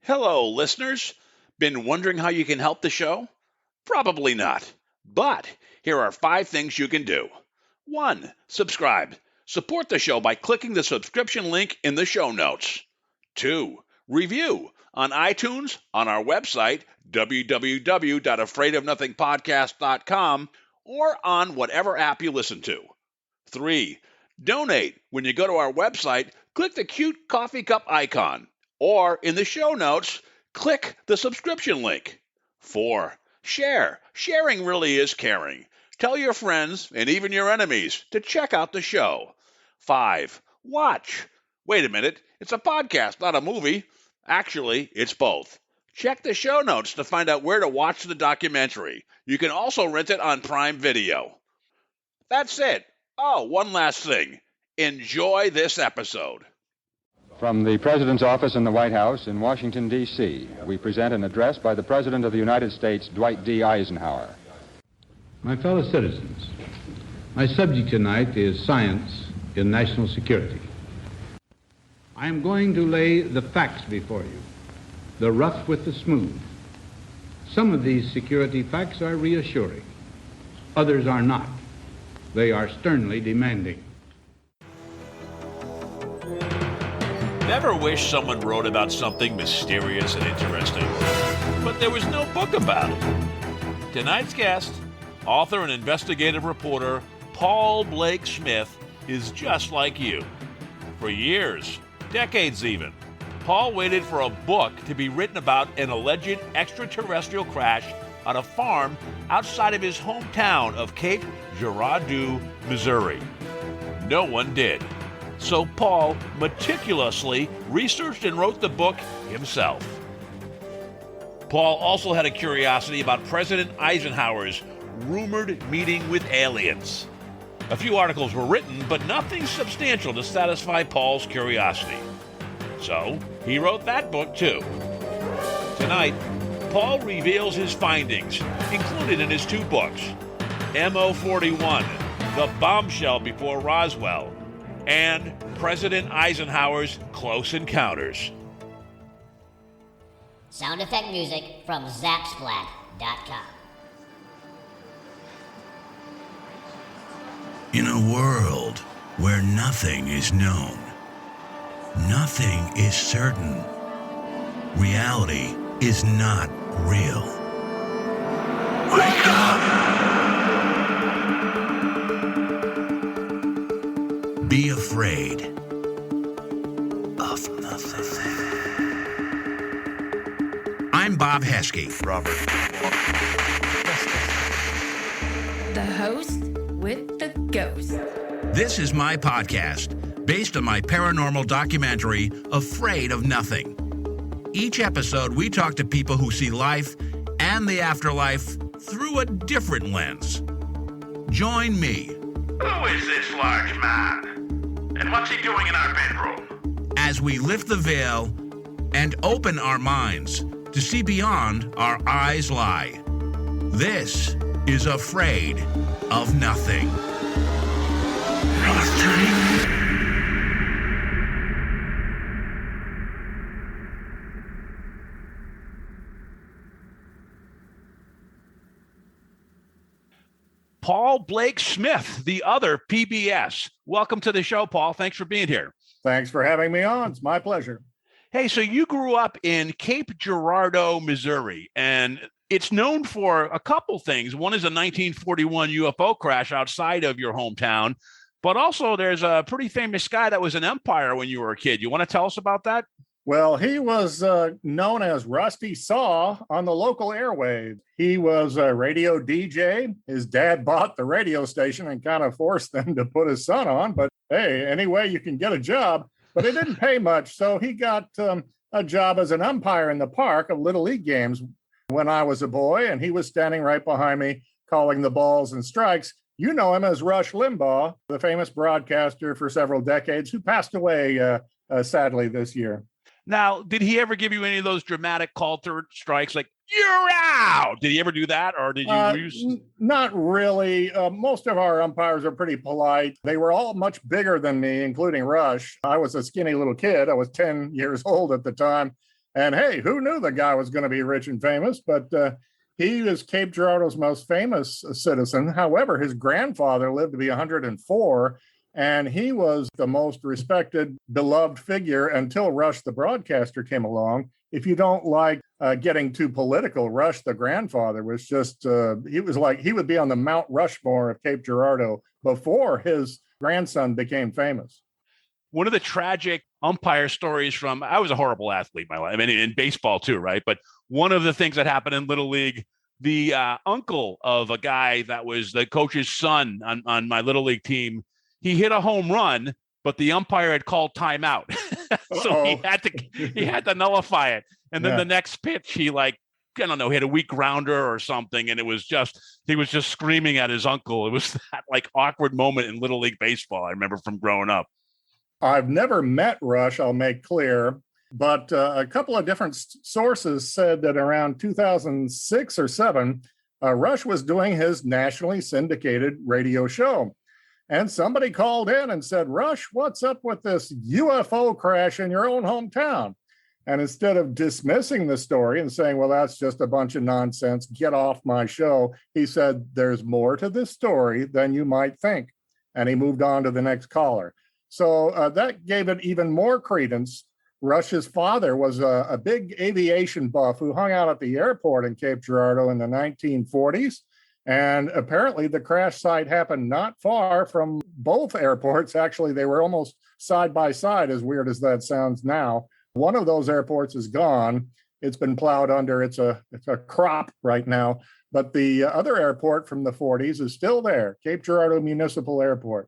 Hello, listeners. Been wondering how you can help the show? Probably not. But here are 5 things you can do. 1. Subscribe. Support the show by clicking the subscription link in the show notes. 2. Review on iTunes, on our website, www.afraidofnothingpodcast.com, or on whatever app you listen to. 3. Donate. When you go to our website, click the cute coffee cup icon. Or in the show notes, click the subscription link. 4. Share. Sharing really is caring. Tell your friends and even your enemies to check out the show. 5. Watch. Wait a minute, it's a podcast, not a movie. Actually, it's both. Check the show notes to find out where to watch the documentary. You can also rent it on Prime Video. That's it. Oh, one last thing. Enjoy this episode. From the President's office in the White House in Washington, D.C., we present an address by the President of the United States, Dwight D. Eisenhower. My fellow citizens, my subject tonight is science in national security. I am going to lay the facts before you, the rough with the smooth. Some of these security facts are reassuring. Others are not. They are sternly demanding. Never wish someone wrote about something mysterious and interesting, but there was no book about it. Tonight's guest, author and investigative reporter Paul Blake Smith, is just like you. For years, decades even, Paul waited for a book to be written about an alleged extraterrestrial crash on a farm outside of his hometown of Cape Girardeau, Missouri. No one did. So Paul meticulously researched and wrote the book himself. Paul also had a curiosity about President Eisenhower's rumored meeting with aliens. A few articles were written, but nothing substantial to satisfy Paul's curiosity. So he wrote that book too. Tonight, Paul reveals his findings, included in his 2 books, MO-41, The Bombshell Before Roswell, and President Eisenhower's Close Encounters. Sound effect music from Zapsplat.com. In a world where nothing is known, nothing is certain, reality is not real. Wake up! Be afraid of nothing. I'm Bob Heskey. Robert. The host with the ghost. This is my podcast, based on my paranormal documentary, Afraid of Nothing. Each episode, we talk to people who see life and the afterlife through a different lens. Join me. Who is this large man? And what's he doing in our bedroom? As we lift the veil and open our minds to see beyond our eyes lie. This is Afraid of Nothing. Paul Blake Smith, the other PBS. Welcome to the show, Paul. Thanks for being here. Thanks for having me on. It's my pleasure. Hey, so you grew up in Cape Girardeau, Missouri, and it's known for a couple things. One is a 1941 UFO crash outside of your hometown, but also there's a pretty famous guy that was an umpire when you were a kid. You want to tell us about that? Well, he was known as Rusty Saw on the local airwaves. He was a radio DJ. His dad bought the radio station and kind of forced them to put his son on. But hey, anyway, you can get a job. But it didn't pay much. So he got a job as an umpire in the park of Little League games when I was a boy. And he was standing right behind me calling the balls and strikes. You know him as Rush Limbaugh, the famous broadcaster for several decades, who passed away sadly this year. Now, did he ever give you any of those dramatic call third strikes like, you're out? Did he ever do that? Or did you use? Not really. Most of our umpires are pretty polite. They were all much bigger than me, including Rush. I was a skinny little kid. I was 10 years old at the time. And hey, who knew the guy was going to be rich and famous? But he is Cape Girardeau's most famous citizen. However, his grandfather lived to be 104, and he was the most respected, beloved figure until Rush the broadcaster came along. If you don't like getting too political, Rush the grandfather was just, he was like, he would be on the Mount Rushmore of Cape Girardeau before his grandson became famous. One of the tragic umpire stories from, I was a horrible athlete in my life, I mean, in baseball too, right? But one of the things that happened in Little League, the uncle of a guy that was the coach's son on my Little League team, he hit a home run, but the umpire had called timeout. So he had to nullify it. And then the next pitch, he hit a weak grounder or something. And he was just screaming at his uncle. It was that awkward moment in Little League baseball, I remember from growing up. I've never met Rush, I'll make clear, but a couple of different sources said that around 2006 or 7, Rush was doing his nationally syndicated radio show. And somebody called in and said, Rush, what's up with this UFO crash in your own hometown? And instead of dismissing the story and saying, well, that's just a bunch of nonsense, get off my show, he said, there's more to this story than you might think. And he moved on to the next caller. So that gave it even more credence. Rush's father was a big aviation buff who hung out at the airport in Cape Girardeau in the 1940s. And apparently the crash site happened not far from both airports. Actually, they were almost side by side, as weird as that sounds now. One of those airports is gone. It's been plowed under. It's a crop right now. But the other airport from the 40s is still there, Cape Girardeau Municipal Airport.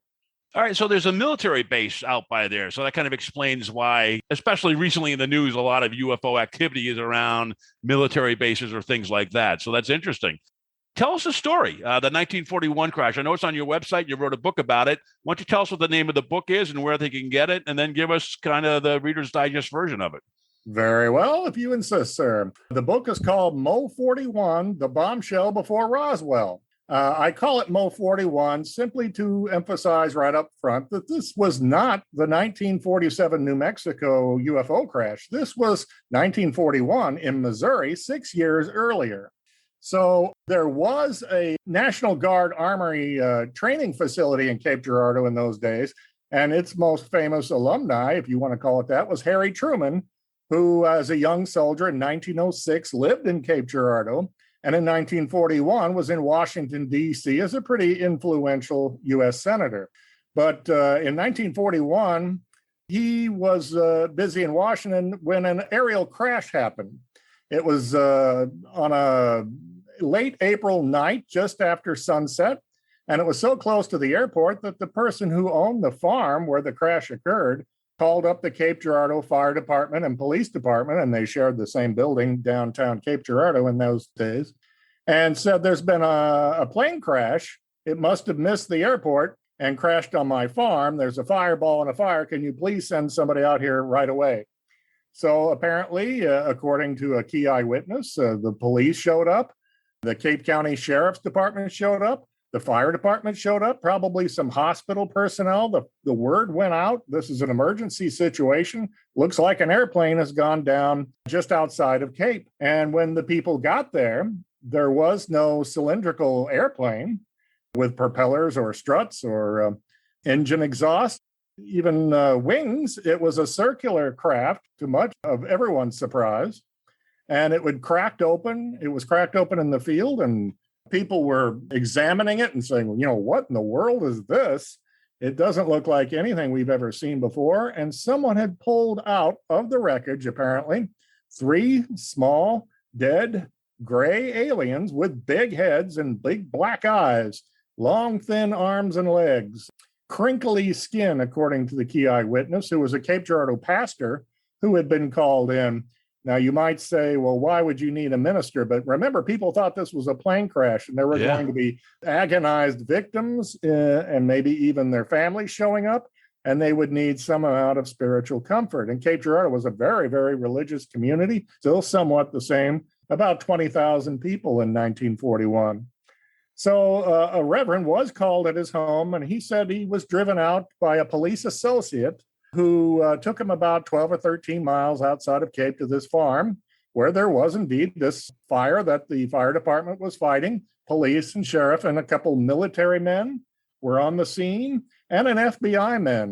All right, so there's a military base out by there. So that kind of explains why, especially recently in the news, a lot of UFO activity is around military bases or things like that. So that's interesting. Tell us the story, the 1941 crash. I know it's on your website. You wrote a book about it. Why don't you tell us what the name of the book is and where they can get it, and then give us kind of the Reader's Digest version of it. Very well, if you insist, sir. The book is called Mo 41, The Bombshell Before Roswell. I call it Mo 41 simply to emphasize right up front that this was not the 1947 New Mexico UFO crash. This was 1941 in Missouri, 6 years earlier. So there was a National Guard Armory training facility in Cape Girardeau in those days, and its most famous alumni, if you want to call it that, was Harry Truman, who as a young soldier in 1906 lived in Cape Girardeau, and in 1941 was in Washington, D.C. as a pretty influential U.S. senator. But in 1941, he was busy in Washington when an aerial crash happened. It was on a late April night, just after sunset, and it was so close to the airport that the person who owned the farm where the crash occurred called up the Cape Girardeau Fire Department and Police Department, and they shared the same building downtown Cape Girardeau in those days, and said there's been a plane crash. It must have missed the airport and crashed on my farm. There's a fireball and a fire. Can you please send somebody out here right away? So apparently, according to a key eyewitness, the police showed up, the Cape County Sheriff's Department showed up, the fire department showed up, probably some hospital personnel. The word went out. This is an emergency situation. Looks like an airplane has gone down just outside of Cape. And when the people got there, there was no cylindrical airplane with propellers or struts or engine exhaust. Even wings. It was a circular craft, to much of everyone's surprise, and it was cracked open in the field, and people were examining it and saying, what in the world is this? It doesn't look like anything we've ever seen before. And someone had pulled out of the wreckage, apparently, 3 small, dead, gray aliens with big heads and big black eyes, long, thin arms and legs, crinkly skin, according to the key eyewitness, who was a Cape Girardeau pastor who had been called in. Now, you might say, well, why would you need a minister? But remember, people thought this was a plane crash, and there were going to be agonized victims and maybe even their families showing up, and they would need some amount of spiritual comfort. And Cape Girardeau was a very, very religious community, still somewhat the same, about 20,000 people in 1941. So a reverend was called at his home, and he said he was driven out by a police associate who took him about 12 or 13 miles outside of Cape to this farm where there was indeed this fire that the fire department was fighting. Police and sheriff and a couple military men were on the scene, and an FBI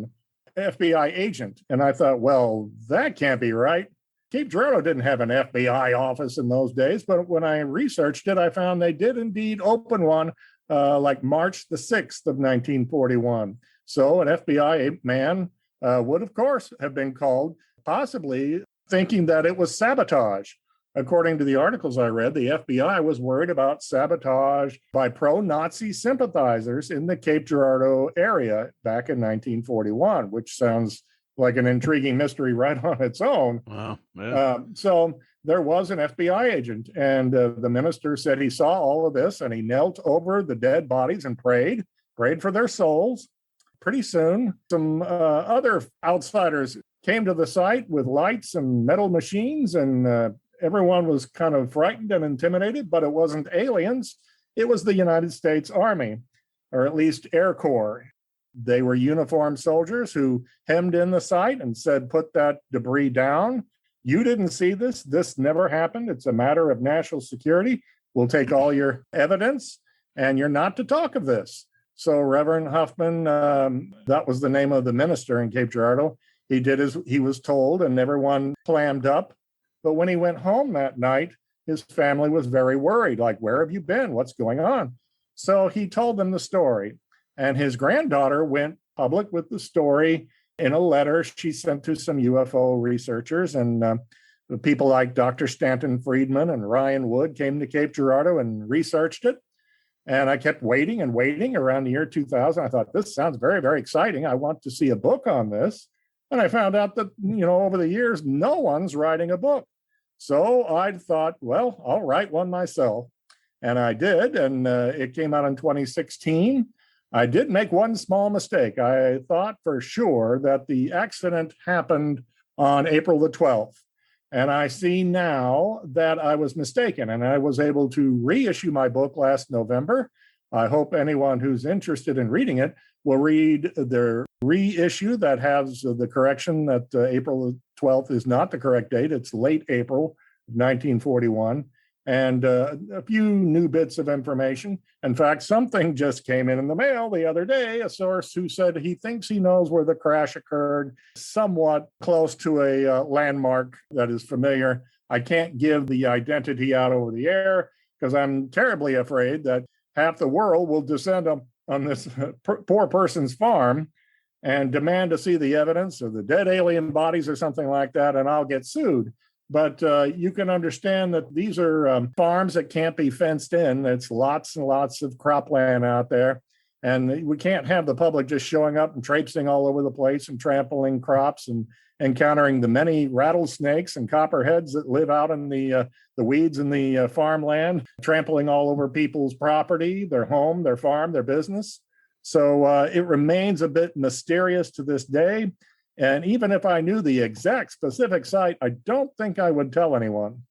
agent. And I thought, well, that can't be right. Cape Girardeau didn't have an FBI office in those days, but when I researched it, I found they did indeed open one like March the 6th of 1941. So an FBI man would, of course, have been called, possibly thinking that it was sabotage. According to the articles I read, the FBI was worried about sabotage by pro-Nazi sympathizers in the Cape Girardeau area back in 1941, which sounds like an intriguing mystery right on its own. Wow. Yeah. So there was an FBI agent, and the minister said he saw all of this, and he knelt over the dead bodies and prayed for their souls. Pretty soon, some other outsiders came to the site with lights and metal machines, and everyone was kind of frightened and intimidated, but it wasn't aliens. It was the United States Army, or at least Air Corps. They were uniformed soldiers who hemmed in the site and said, put that debris down. You didn't see this. This never happened. It's a matter of national security. We'll take all your evidence, and you're not to talk of this. So Reverend Huffman, that was the name of the minister in Cape Girardeau, he did as he was told, and everyone clammed up. But when he went home that night, his family was very worried, like, where have you been? What's going on? So he told them the story. And his granddaughter went public with the story in a letter she sent to some UFO researchers. And the people like Dr. Stanton Friedman and Ryan Wood came to Cape Girardeau and researched it. And I kept waiting and waiting around the year 2000. I thought, this sounds very, very exciting. I want to see a book on this. And I found out that, over the years, no one's writing a book. So I thought, well, I'll write one myself. And I did. And it came out in 2016. I did make one small mistake. I thought for sure that the accident happened on April the 12th. And I see now that I was mistaken, and I was able to reissue my book last November. I hope anyone who's interested in reading it will read the reissue that has the correction that April 12th is not the correct date. It's late April 1941, and a few new bits of information. In fact, something just came in the mail the other day, a source who said he thinks he knows where the crash occurred, somewhat close to a landmark that is familiar. I can't give the identity out over the air because I'm terribly afraid that half the world will descend on this poor person's farm and demand to see the evidence of the dead alien bodies or something like that, and I'll get sued. But you can understand that these are farms that can't be fenced in. It's lots and lots of cropland out there. And we can't have the public just showing up and traipsing all over the place and trampling crops and encountering the many rattlesnakes and copperheads that live out in the weeds in the farmland, trampling all over people's property, their home, their farm, their business. So it remains a bit mysterious to this day. And even if I knew the exact specific site, I don't think I would tell anyone.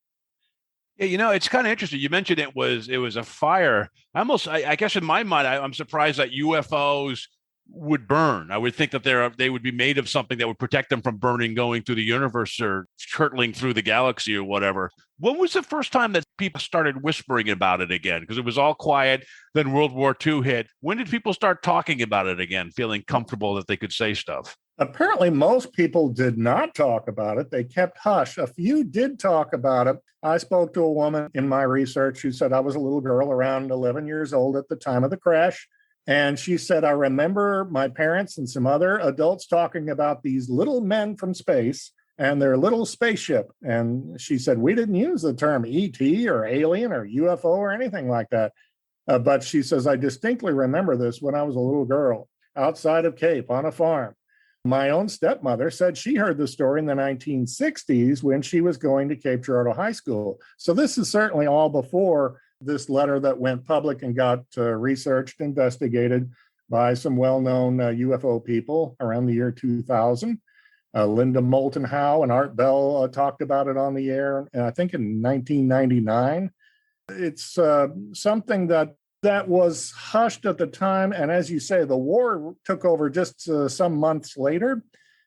Yeah, it's kind of interesting. You mentioned it was a fire. I guess in my mind, I'm surprised that UFOs would burn. I would think that they would be made of something that would protect them from burning, going through the universe or hurtling through the galaxy or whatever. When was the first time that people started whispering about it again? Because it was all quiet. Then World War II hit. When did people start talking about it again, feeling comfortable that they could say stuff? Apparently, most people did not talk about it. They kept hush. A few did talk about it. I spoke to a woman in my research who said I was a little girl around 11 years old at the time of the crash. And she said, I remember my parents and some other adults talking about these little men from space and their little spaceship. And she said, we didn't use the term ET or alien or UFO or anything like that. But she says, I distinctly remember this when I was a little girl outside of Cape on a farm. My own stepmother said she heard the story in the 1960s when she was going to Cape Girardeau High School. So this is certainly all before this letter that went public and got researched, investigated by some well-known UFO people around the year 2000. Linda Moulton Howe and Art Bell talked about it on the air, I think in 1999. It's something that was hushed at the time. And as you say, the war took over just some months later.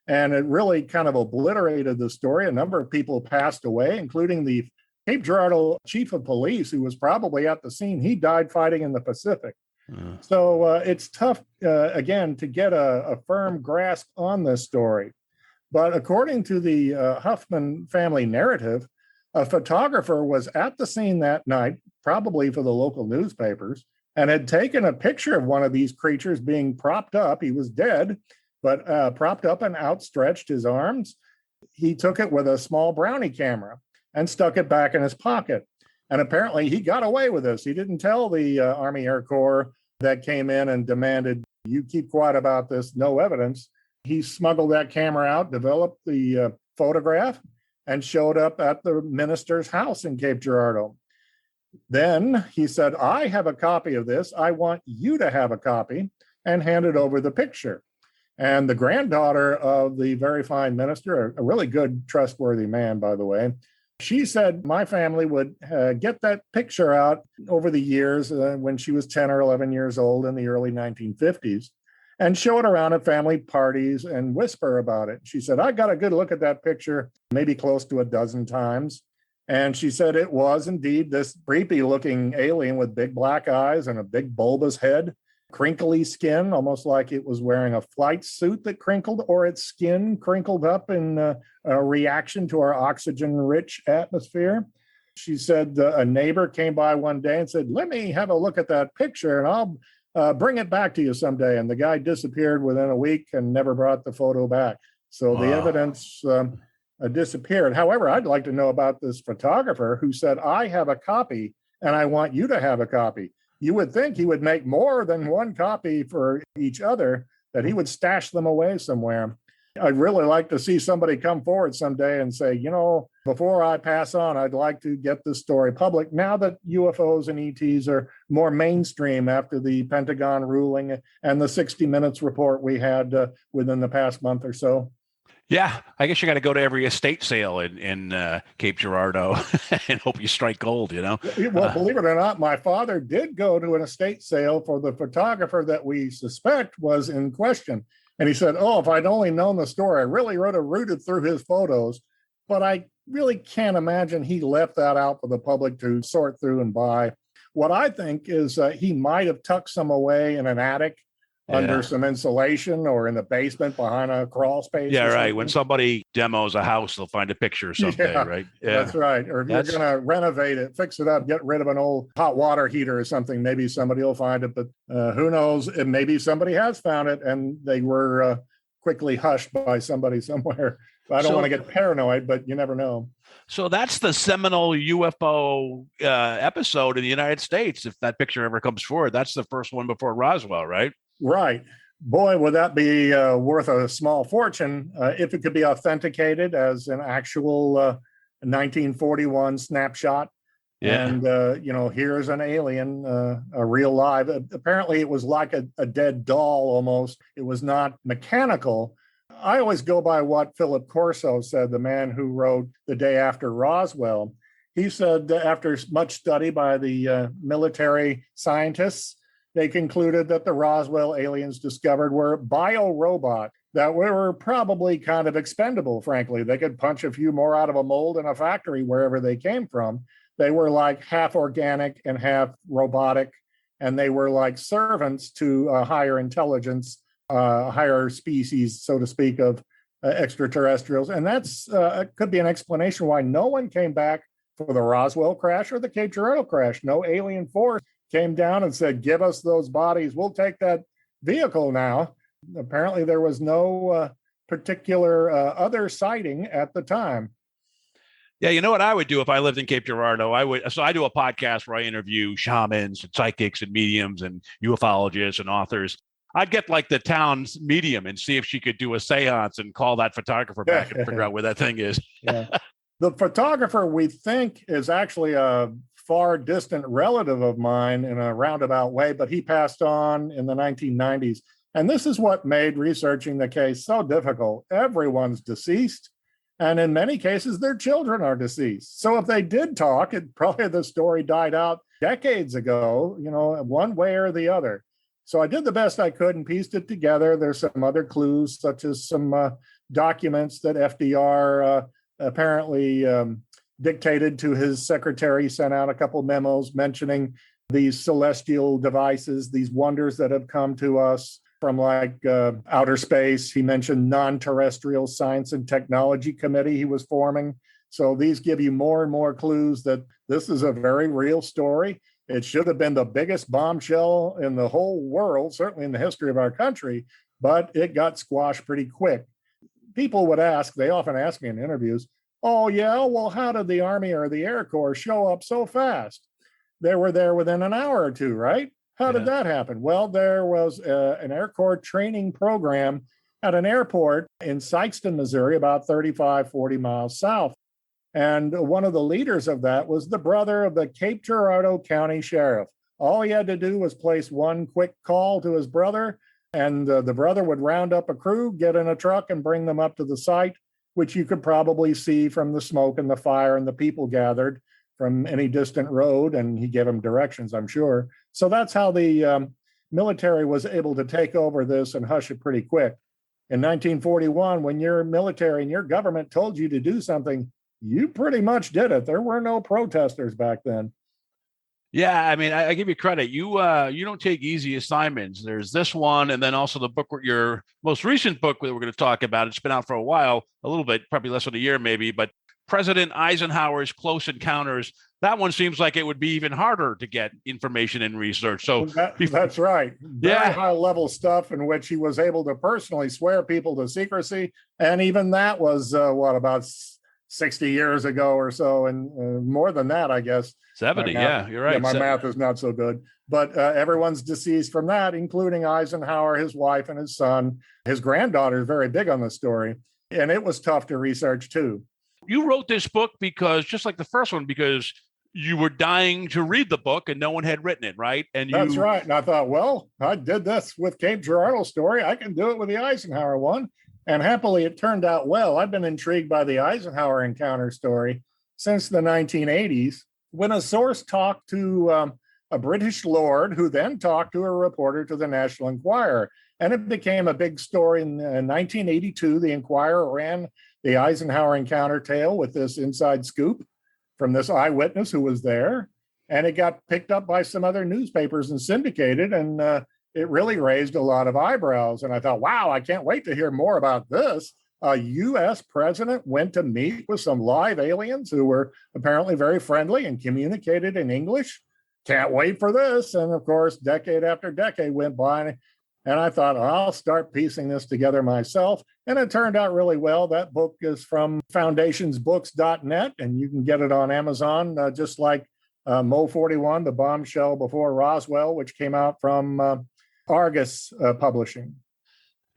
And it really kind of obliterated the story. A number of people passed away, including the Cape Girardeau chief of police, who was probably at the scene. He died fighting in the Pacific. So it's tough, again, to get a firm grasp on this story. But according to the Huffman family narrative, a photographer was at the scene that night, probably for the local newspapers, and had taken a picture of one of these creatures being propped up. He was dead, but propped up and outstretched his arms. He took it with a small brownie camera and stuck it back in his pocket. And apparently he got away with this. He didn't tell the Army Air Corps that came in and demanded, you keep quiet about this, no evidence. He smuggled that camera out, developed the photograph, and showed up at the minister's house in Cape Girardeau. Then he said, I have a copy of this. I want you to have a copy, and handed over the picture. And the granddaughter of the very fine minister, a really good, trustworthy man, by the way, she said my family would get that picture out over the years when she was 10 or 11 years old in the early 1950s and show it around at family parties and whisper about it. She said, I got a good look at that picture, maybe close to a dozen times. And she said it was indeed this creepy looking alien with big black eyes and a big bulbous head, crinkly skin, almost like it was wearing a flight suit that crinkled, or its skin crinkled up in a reaction to our oxygen-rich atmosphere. She said a neighbor came by one day and said, let me have a look at that picture and I'll bring it back to you someday. And the guy disappeared within a week and never brought the photo back. So the evidence disappeared. However, I'd like to know about this photographer who said, I have a copy and I want you to have a copy. You would think he would make more than one copy for each other, that he would stash them away somewhere. I'd really like to see somebody come forward someday and say, before I pass on, I'd like to get this story public now that UFOs and ETs are more mainstream after the Pentagon ruling and the 60 Minutes report we had within the past month or so. Yeah, I guess you got to go to every estate sale in Cape Girardeau and hope you strike gold, Well, believe it or not, my father did go to an estate sale for the photographer that we suspect was in question. And he said, if I'd only known the story, I really would have rooted through his photos. But I really can't imagine he left that out for the public to sort through and buy. What I think is he might have tucked some away in an attic under some insulation or in the basement behind a crawl space. Yeah, right. When somebody demos a house, they'll find a picture someday, right? Yeah, that's right. Or if you're going to renovate it, fix it up, get rid of an old hot water heater or something, maybe somebody will find it. But who knows? Maybe somebody has found it and they were quickly hushed by somebody somewhere. I don't want to get paranoid, but you never know. So that's the seminal UFO episode in the United States. If that picture ever comes forward, that's the first one before Roswell, right? Right. Boy, would that be worth a small fortune if it could be authenticated as an actual 1941 snapshot. Yeah. And, here's an alien, a real live. Apparently, it was like a dead doll almost. It was not mechanical. I always go by what Philip Corso said, the man who wrote The Day After Roswell. He said that after much study by the military scientists, they concluded that the Roswell aliens discovered were biorobots that were probably kind of expendable, frankly. They could punch a few more out of a mold in a factory wherever they came from. They were like half organic and half robotic, and they were like servants to a higher intelligence, higher species, so to speak, of extraterrestrials. And that's could be an explanation why no one came back for the Roswell crash or the Cape Girardeau crash. No alien force came down and said, give us those bodies. We'll take that vehicle now. Apparently, there was no particular other sighting at the time. Yeah, you know what I would do if I lived in Cape Girardeau? I do a podcast where I interview shamans and psychics and mediums and ufologists and authors. I'd get like the town's medium and see if she could do a seance and call that photographer back and figure out where that thing is. Yeah. The photographer we think is actually a far distant relative of mine in a roundabout way, but he passed on in the 1990s. And this is what made researching the case so difficult. Everyone's deceased. And in many cases, their children are deceased. So if they did talk, probably the story died out decades ago, one way or the other. So I did the best I could and pieced it together. There's some other clues, such as some documents that FDR apparently dictated to his secretary. He sent out a couple memos mentioning these celestial devices, these wonders that have come to us from outer space. He mentioned non-terrestrial science and technology committee he was forming. So these give you more and more clues that this is a very real story. It should have been the biggest bombshell in the whole world, certainly in the history of our country, but it got squashed pretty quick. People would ask, they often ask me in interviews, oh yeah, well, how did the Army or the Air Corps show up so fast? They were there within an hour or two, right? How did that happen? Well, there was an Air Corps training program at an airport in Sikeston, Missouri, about 35, 40 miles south. And one of the leaders of that was the brother of the Cape Girardeau County Sheriff. All he had to do was place one quick call to his brother, and the brother would round up a crew, get in a truck, and bring them up to the site, which you could probably see from the smoke and the fire and the people gathered from any distant road. And he gave them directions, I'm sure. So that's how the military was able to take over this and hush it pretty quick. In 1941, when your military and your government told you to do something, you pretty much did it. There were no protesters back then. Yeah, I mean, I give you credit. You don't take easy assignments. There's this one, and then also the book, your most recent book that we're going to talk about. It's been out for a while, a little bit, probably less than a year, maybe. But President Eisenhower's Close Encounters. That one seems like it would be even harder to get information and research. So that's right. Very high level stuff in which he was able to personally swear people to secrecy, and even that was about 60 years ago or so, and more than that, I guess. 70, yeah, you're right. Yeah, my math is not so good. But everyone's deceased from that, including Eisenhower, his wife, and his son. His granddaughter is very big on the story, and it was tough to research, too. You wrote this book because, just like the first one, because you were dying to read the book and no one had written it, right? That's right. And I thought, well, I did this with Cape Girardeau story. I can do it with the Eisenhower one. And happily, it turned out well. I've been intrigued by the Eisenhower encounter story since the 1980s, when a source talked to a British lord who then talked to a reporter to the National Enquirer. And it became a big story in 1982. The Enquirer ran the Eisenhower encounter tale with this inside scoop from this eyewitness who was there. And it got picked up by some other newspapers and syndicated. And it really raised a lot of eyebrows. And I thought, wow, I can't wait to hear more about this. A U.S. president went to meet with some live aliens who were apparently very friendly and communicated in English. Can't wait for this. And of course, decade after decade went by. And I thought, I'll start piecing this together myself. And it turned out really well. That book is from foundationsbooks.net, and you can get it on Amazon, just like Mo 41, The Bombshell Before Roswell, which came out from Argus Publishing.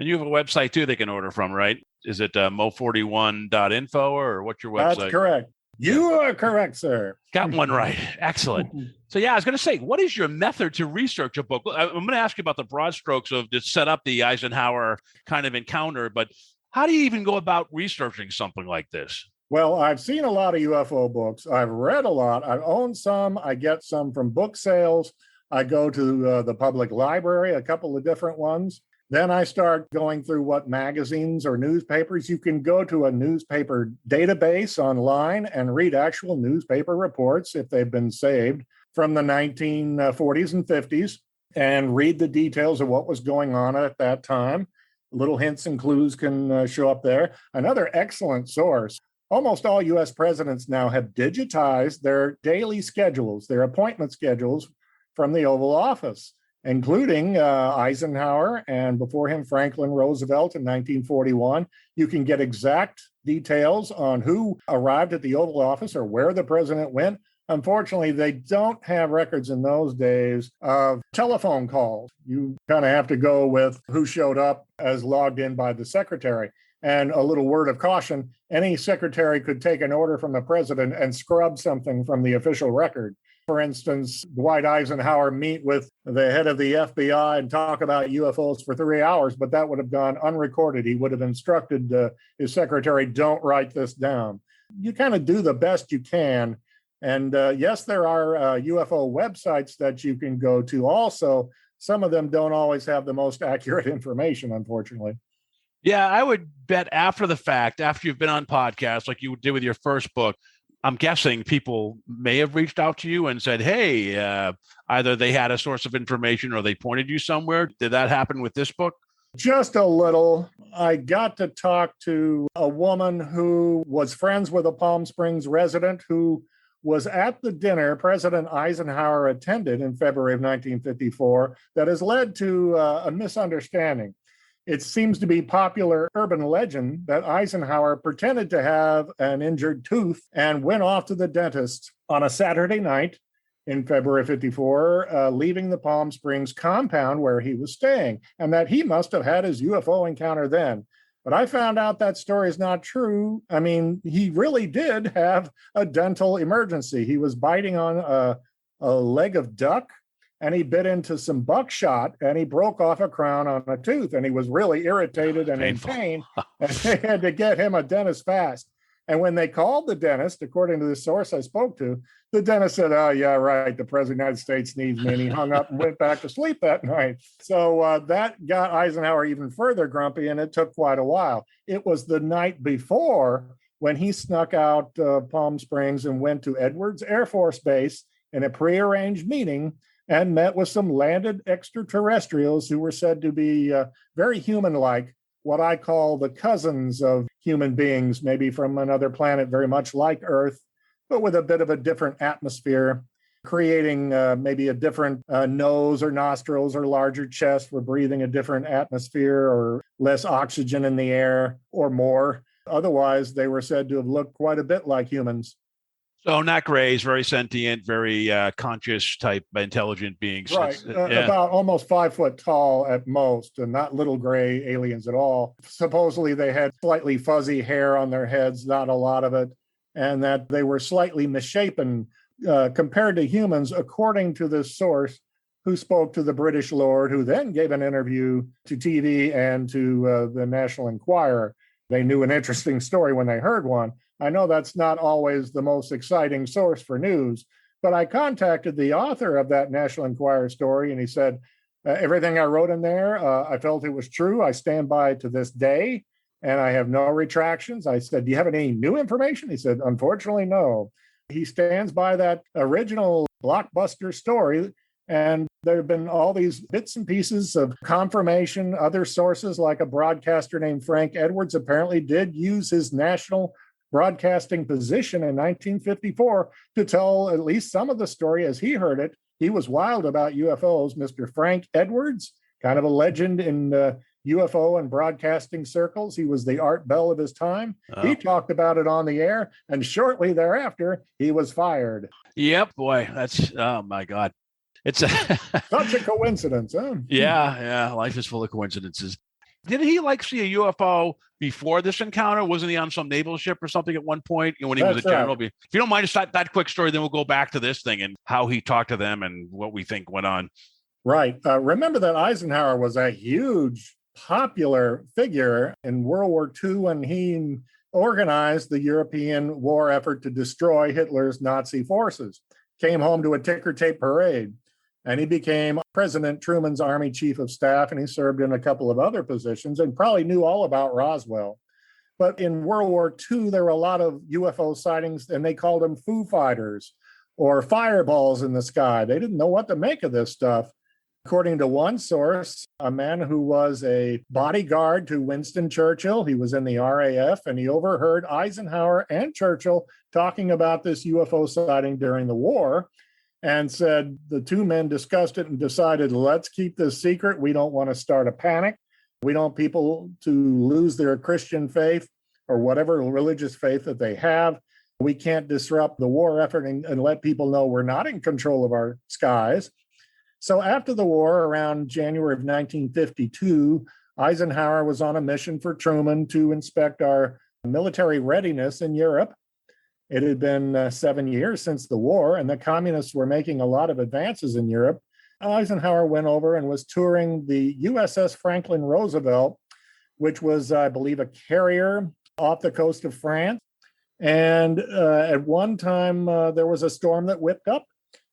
And you have a website too they can order from, right? Is it mo41.info or what's your website? That's correct. You are correct, sir. Got one right. Excellent. So yeah, I was going to say, what is your method to research a book? I'm going to ask you about the broad strokes of to set up the Eisenhower kind of encounter, but how do you even go about researching something like this? Well, I've seen a lot of UFO books. I've read a lot. I've owned some. I get some from book sales. I go to the public library, a couple of different ones. Then I start going through what magazines or newspapers. You can go to a newspaper database online and read actual newspaper reports if they've been saved from the 1940s and 50s and read the details of what was going on at that time. Little hints and clues can show up there. Another excellent source. Almost all U.S. presidents now have digitized their daily schedules, their appointment schedules from the Oval Office, including Eisenhower and before him Franklin Roosevelt in 1941. You can get exact details on who arrived at the Oval Office or where the president went. Unfortunately, they don't have records in those days of telephone calls. You kind of have to go with who showed up as logged in by the secretary. And a little word of caution, any secretary could take an order from the president and scrub something from the official record. For instance, Dwight Eisenhower meet with the head of the FBI and talk about UFOs for 3 hours, but that would have gone unrecorded. He would have instructed his secretary, don't write this down. You kind of do the best you can. And yes, there are UFO websites that you can go to also. some of them don't always have the most accurate information, unfortunately. Yeah, I would bet after the fact, after you've been on podcasts like you did with your first book, I'm guessing people may have reached out to you and said, hey, either they had a source of information or they pointed you somewhere. Did that happen with this book? Just a little. I got to talk to a woman who was friends with a Palm Springs resident who was at the dinner President Eisenhower attended in February of 1954 that has led to a misunderstanding. It seems to be popular urban legend that Eisenhower pretended to have an injured tooth and went off to the dentist on a Saturday night in February of 54, leaving the Palm Springs compound where he was staying, and that he must have had his UFO encounter then. But I found out that story is not true. I mean, he really did have a dental emergency. He was biting on a leg of duck, and he bit into some buckshot, and he broke off a crown on a tooth, and he was really irritated and Painful. in pain, and they had to get him a dentist fast. And when they called the dentist, according to the source I spoke to, the dentist said, oh, yeah, right, the President of the United States needs me, and he hung up and went back to sleep that night. So that got Eisenhower even further grumpy, and it took quite a while. It was the night before when he snuck out Palm Springs and went to Edwards Air Force Base in a prearranged meeting and met with some landed extraterrestrials who were said to be very human-like, what I call the cousins of human beings, maybe from another planet very much like Earth, but with a bit of a different atmosphere, creating maybe a different nose or nostrils or larger chest for breathing a different atmosphere or less oxygen in the air or more. Otherwise, they were said to have looked quite a bit like humans. So not grays, very sentient, very conscious type intelligent beings. Right. About almost 5 foot tall at most, and not little gray aliens at all. Supposedly they had slightly fuzzy hair on their heads, not a lot of it, and that they were slightly misshapen compared to humans, according to this source who spoke to the British Lord, who then gave an interview to TV and to the National Enquirer. They knew an interesting story when they heard one. I know that's not always the most exciting source for news, but I contacted the author of that National Enquirer story, and he said, everything I wrote in there, I felt it was true. I stand by to this day, and I have no retractions. I said, do you have any new information? He said, unfortunately, no. He stands by that original blockbuster story, and there have been all these bits and pieces of confirmation. Other sources, like a broadcaster named Frank Edwards, apparently did use his national broadcasting position in 1954 to tell at least some of the story as he heard it. He was wild about UFOs. Mr. Frank Edwards, kind of a legend in UFO and broadcasting circles. He was the Art Bell of his time. Oh. He talked about it on the air, and shortly thereafter, he was fired. Yep, boy, that's, oh my God. It's such a coincidence, huh? Yeah, life is full of coincidences. Did he see a UFO before this encounter? Wasn't he on some naval ship or something at one point when he was a general? Right. If you don't mind, just that quick story, then we'll go back to this thing and how he talked to them and what we think went on. Right. Remember that Eisenhower was a huge, popular figure in World War II when he organized the European war effort to destroy Hitler's Nazi forces. Came home to a ticker tape parade. And he became President Truman's Army Chief of Staff, and he served in a couple of other positions and probably knew all about Roswell. But in World War II, there were a lot of UFO sightings, and they called them Foo Fighters or fireballs in the sky. They didn't know what to make of this stuff. According to one source, a man who was a bodyguard to Winston Churchill, he was in the RAF, and he overheard Eisenhower and Churchill talking about this UFO sighting during the war, and said the two men discussed it and decided, let's keep this secret. We don't want to start a panic. We don't want people to lose their Christian faith or whatever religious faith that they have. We can't disrupt the war effort and let people know we're not in control of our skies. So after the war, around January of 1952, Eisenhower was on a mission for Truman to inspect our military readiness in Europe. It had been 7 years since the war, and the communists were making a lot of advances in Europe. Eisenhower went over and was touring the USS Franklin Roosevelt, which was, I believe, a carrier off the coast of France. And at one time, there was a storm that whipped up,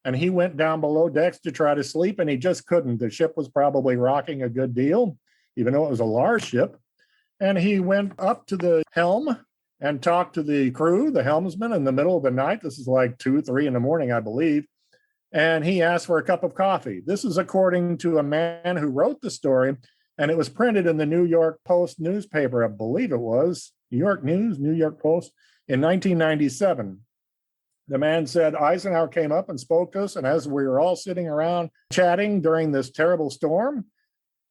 and he went down below decks to try to sleep, and he just couldn't. The ship was probably rocking a good deal, even though it was a large ship. And he went up to the helm and talked to the crew, the helmsman, in the middle of the night. This is like 2, 3 in the morning, I believe. And he asked for a cup of coffee. This is according to a man who wrote the story, and it was printed in the New York Post newspaper, I believe it was, New York News, New York Post, in 1997. The man said Eisenhower came up and spoke to us, and as we were all sitting around chatting during this terrible storm,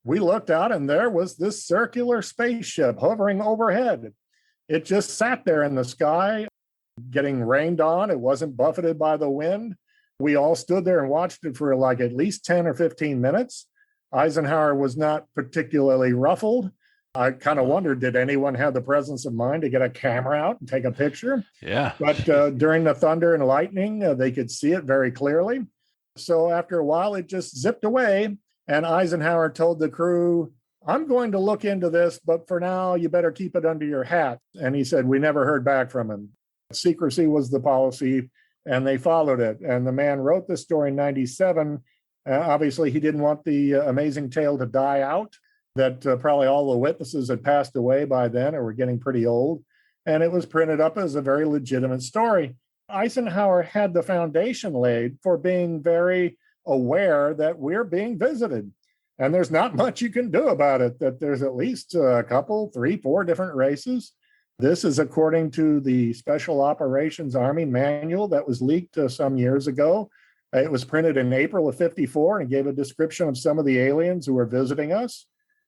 we looked out and there was this circular spaceship hovering overhead. It just sat there in the sky, getting rained on. It wasn't buffeted by the wind. We all stood there and watched it for like at least 10 or 15 minutes. Eisenhower was not particularly ruffled. I kind of wondered, did anyone have the presence of mind to get a camera out and take a picture? Yeah. But during the thunder and lightning, they could see it very clearly. So after a while, it just zipped away. And Eisenhower told the crew, I'm going to look into this, but for now, you better keep it under your hat. And he said, we never heard back from him. Secrecy was the policy, and they followed it. And the man wrote this story in 97. Obviously, he didn't want the amazing tale to die out, that probably all the witnesses had passed away by then or were getting pretty old. And it was printed up as a very legitimate story. Eisenhower had the foundation laid for being very aware that we're being visited. And there's not much you can do about it, that there's at least a couple, 3, 4 different races. This is according to the Special Operations Army manual that was leaked some years ago. It was printed in April of 54 and gave a description of some of the aliens who were visiting us.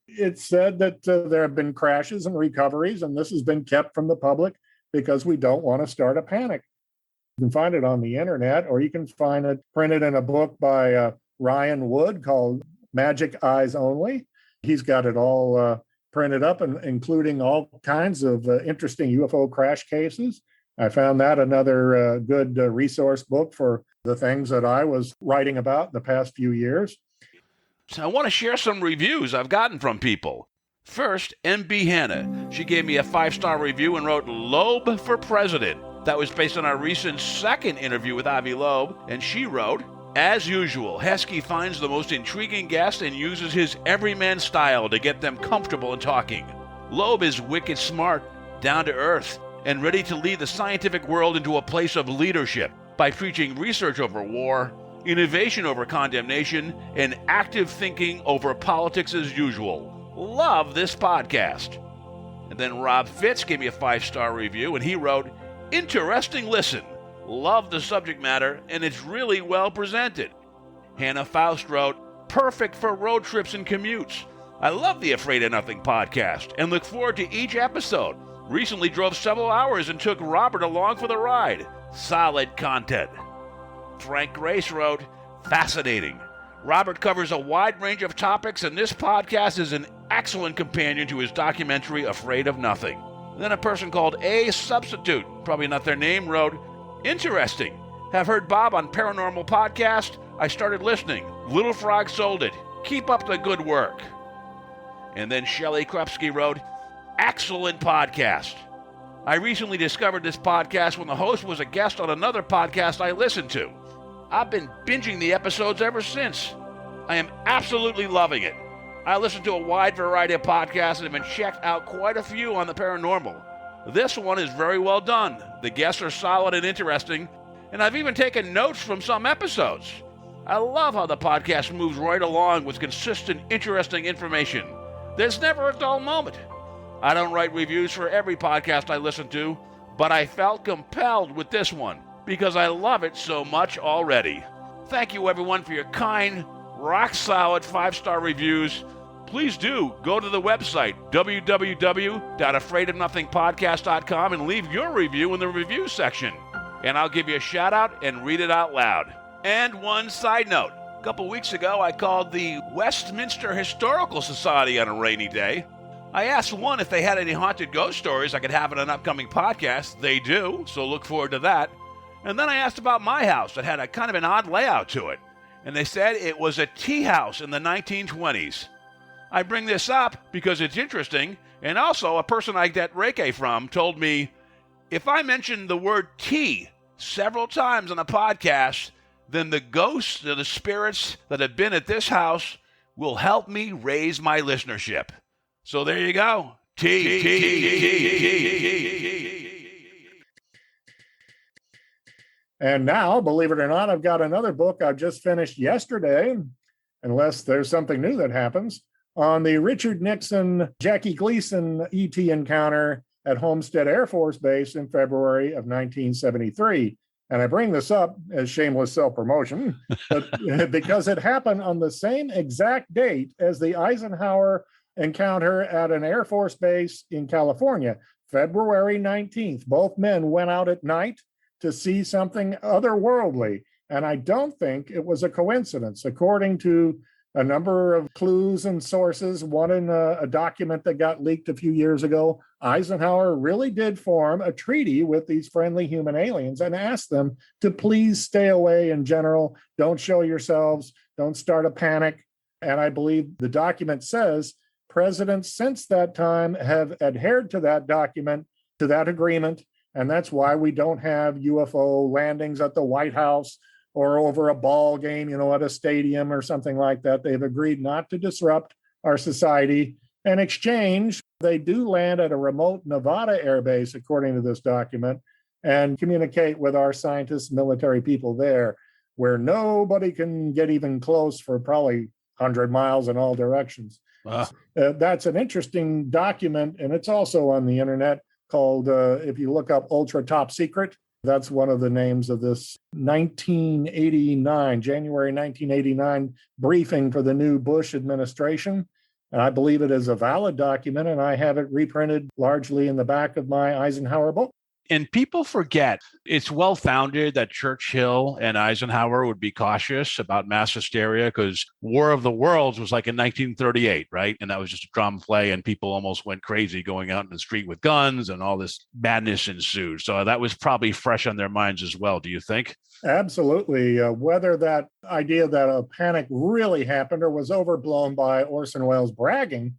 It said that there have been crashes and recoveries, and this has been kept from the public because we don't want to start a panic. You can find it on the internet, or you can find it printed in a book by Ryan Wood called Magic Eyes Only. He's got it all printed up, and including all kinds of interesting UFO crash cases. I found that another good resource book for the things that I was writing about the past few years. So I want to share some reviews I've gotten from people. First, MB Hannah. She gave me a 5-star review and wrote, Loeb for President. That was based on our recent second interview with Avi Loeb, and she wrote, as usual, Heskey finds the most intriguing guest and uses his everyman style to get them comfortable in talking. Loeb is wicked smart, down to earth, and ready to lead the scientific world into a place of leadership by preaching research over war, innovation over condemnation, and active thinking over politics as usual. Love this podcast. And then Rob Fitz gave me a 5-star review, and he wrote, interesting listen. Love the subject matter, and it's really well presented. Hannah Faust wrote, perfect for road trips and commutes. I love the Afraid of Nothing podcast and look forward to each episode. Recently drove several hours and took Robert along for the ride. Solid content. Frank Grace wrote, fascinating. Robert covers a wide range of topics, and this podcast is an excellent companion to his documentary, Afraid of Nothing. Then a person called A Substitute, probably not their name, wrote, interesting. Have heard Bob on Paranormal Podcast. I started listening. Little Frog sold it. Keep up the good work. And then Shelley Krupski wrote, excellent podcast. I recently discovered this podcast when the host was a guest on another podcast I listened to. I've been binging the episodes ever since. I am absolutely loving it. I listen to a wide variety of podcasts and have been checked out quite a few on the paranormal. This one is very well done. The guests are solid and interesting, and I've even taken notes from some episodes. I love how the podcast moves right along with consistent, interesting information. There's never a dull moment. I don't write reviews for every podcast I listen to, but I felt compelled with this one because I love it so much already. Thank you, everyone, for your kind, rock-solid 5-star reviews. Please do go to the website, www.afraidofnothingpodcast.com, and leave your review in the review section. And I'll give you a shout-out and read it out loud. And one side note. A couple weeks ago, I called the Westminster Historical Society on a rainy day. I asked one if they had any haunted ghost stories I could have in an upcoming podcast. They do, so look forward to that. And then I asked about my house that had a kind of an odd layout to it. And they said it was a tea house in the 1920s. I bring this up because it's interesting, and also a person I get Reiki from told me, if I mention the word tea several times on a podcast, then the ghosts or the spirits that have been at this house will help me raise my listenership. So there you go. And now, believe it or not, I've got another book I just finished yesterday, unless there's something new that happens, on the Richard Nixon, Jackie Gleason ET encounter at Homestead Air Force Base in February of 1973. And I bring this up as shameless self-promotion, but because it happened on the same exact date as the Eisenhower encounter at an Air Force base in California, February 19th. Both men went out at night to see something otherworldly. And I don't think it was a coincidence. According to a number of clues and sources, one in a document that got leaked a few years ago, Eisenhower really did form a treaty with these friendly human aliens and asked them to please stay away in general. Don't show yourselves. Don't start a panic. And I believe the document says presidents since that time have adhered to that document, to that agreement. And that's why we don't have UFO landings at the White House or over a ball game, at a stadium or something like that. They've agreed not to disrupt our society. In exchange, they do land at a remote Nevada airbase, according to this document, and communicate with our scientists, military people there, where nobody can get even close for probably 100 miles in all directions. That's an interesting document, and it's also on the internet, called, if you look up Ultra Top Secret, that's one of the names of this January 1989 briefing for the new Bush administration. And I believe it is a valid document, and I have it reprinted largely in the back of my Eisenhower book. And people forget it's well-founded that Churchill and Eisenhower would be cautious about mass hysteria because War of the Worlds was like in 1938, right? And that was just a drama play, and people almost went crazy going out in the street with guns, and all this madness ensued. So that was probably fresh on their minds as well, do you think? Absolutely. Whether that idea that a panic really happened or was overblown by Orson Welles bragging,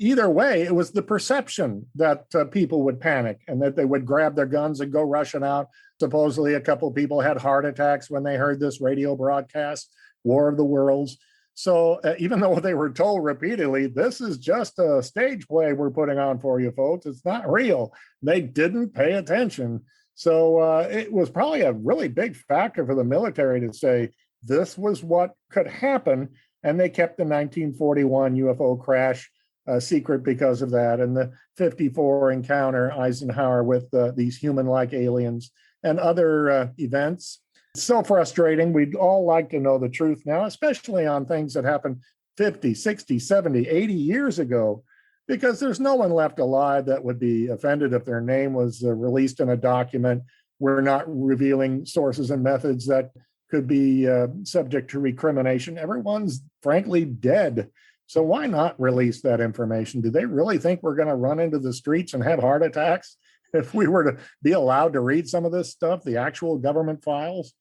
either way, it was the perception that people would panic and that they would grab their guns and go rushing out. Supposedly, a couple of people had heart attacks when they heard this radio broadcast, War of the Worlds. So even though they were told repeatedly, this is just a stage play we're putting on for you, folks, it's not real, they didn't pay attention. So it was probably a really big factor for the military to say this was what could happen. And they kept the 1941 UFO crash secret because of that, and the 54 encounter Eisenhower with these human-like aliens and other events. It's so frustrating. We'd all like to know the truth now, especially on things that happened 50, 60, 70, 80 years ago, because there's no one left alive that would be offended if their name was released in a document. We're not revealing sources and methods that could be subject to recrimination. Everyone's frankly dead. So why not release that information? Do they really think we're going to run into the streets and have heart attacks if we were to be allowed to read some of this stuff, the actual government files?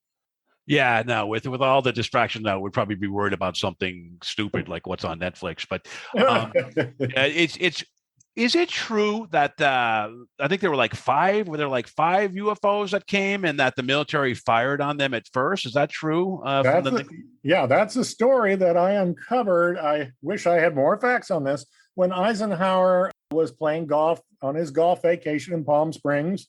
Yeah, no, with all the distraction now, we'd probably be worried about something stupid like what's on Netflix. But is it true that I think there were like five UFOs that came and that the military fired on them at first? Is that true? That's a story that I uncovered. I wish I had more facts on this. When Eisenhower was playing golf on his golf vacation in Palm Springs,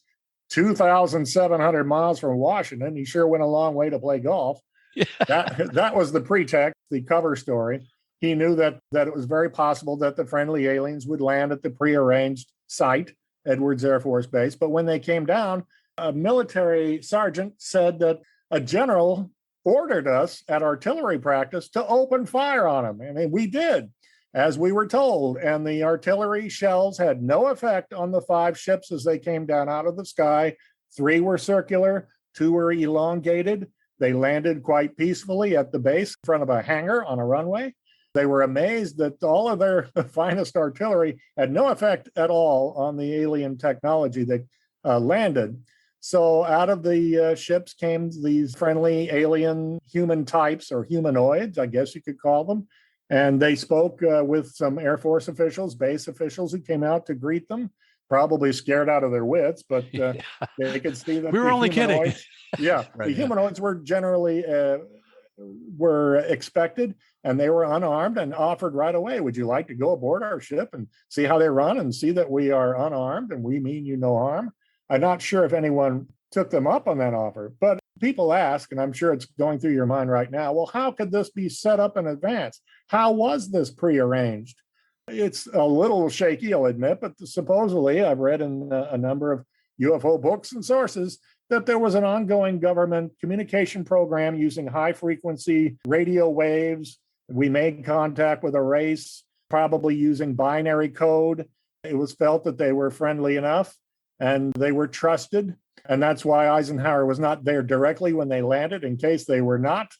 2,700 miles from Washington, he sure went a long way to play golf. Yeah. That was the pretext, the cover story. He knew that it was very possible that the friendly aliens would land at the prearranged site, Edwards Air Force Base. But when they came down, a military sergeant said that a general ordered us at artillery practice to open fire on them. I mean, we did, as we were told. And the artillery shells had no effect on the 5 ships as they came down out of the sky. 3 were circular, 2 were elongated. They landed quite peacefully at the base in front of a hangar on a runway. They were amazed that all of their finest artillery had no effect at all on the alien technology that landed. So out of the ships came these friendly alien human types, or humanoids, I guess you could call them. And they spoke with some Air Force officials, base officials who came out to greet them. probably scared out of their wits, but they could see that we were only kidding. Yeah, Right, the humanoids were generally were expected, and they were unarmed and offered right away. Would you like to go aboard our ship and see how they run and see that we are unarmed and we mean you no harm? I'm not sure if anyone took them up on that offer, but people ask, and I'm sure it's going through your mind right now, well, how could this be set up in advance? How was this prearranged? It's a little shaky, I'll admit, but supposedly I've read in a number of UFO books and sources that there was an ongoing government communication program using high frequency radio waves. We made contact with a race, probably using binary code. It was felt that they were friendly enough and they were trusted. And that's why Eisenhower was not there directly when they landed, in case they were not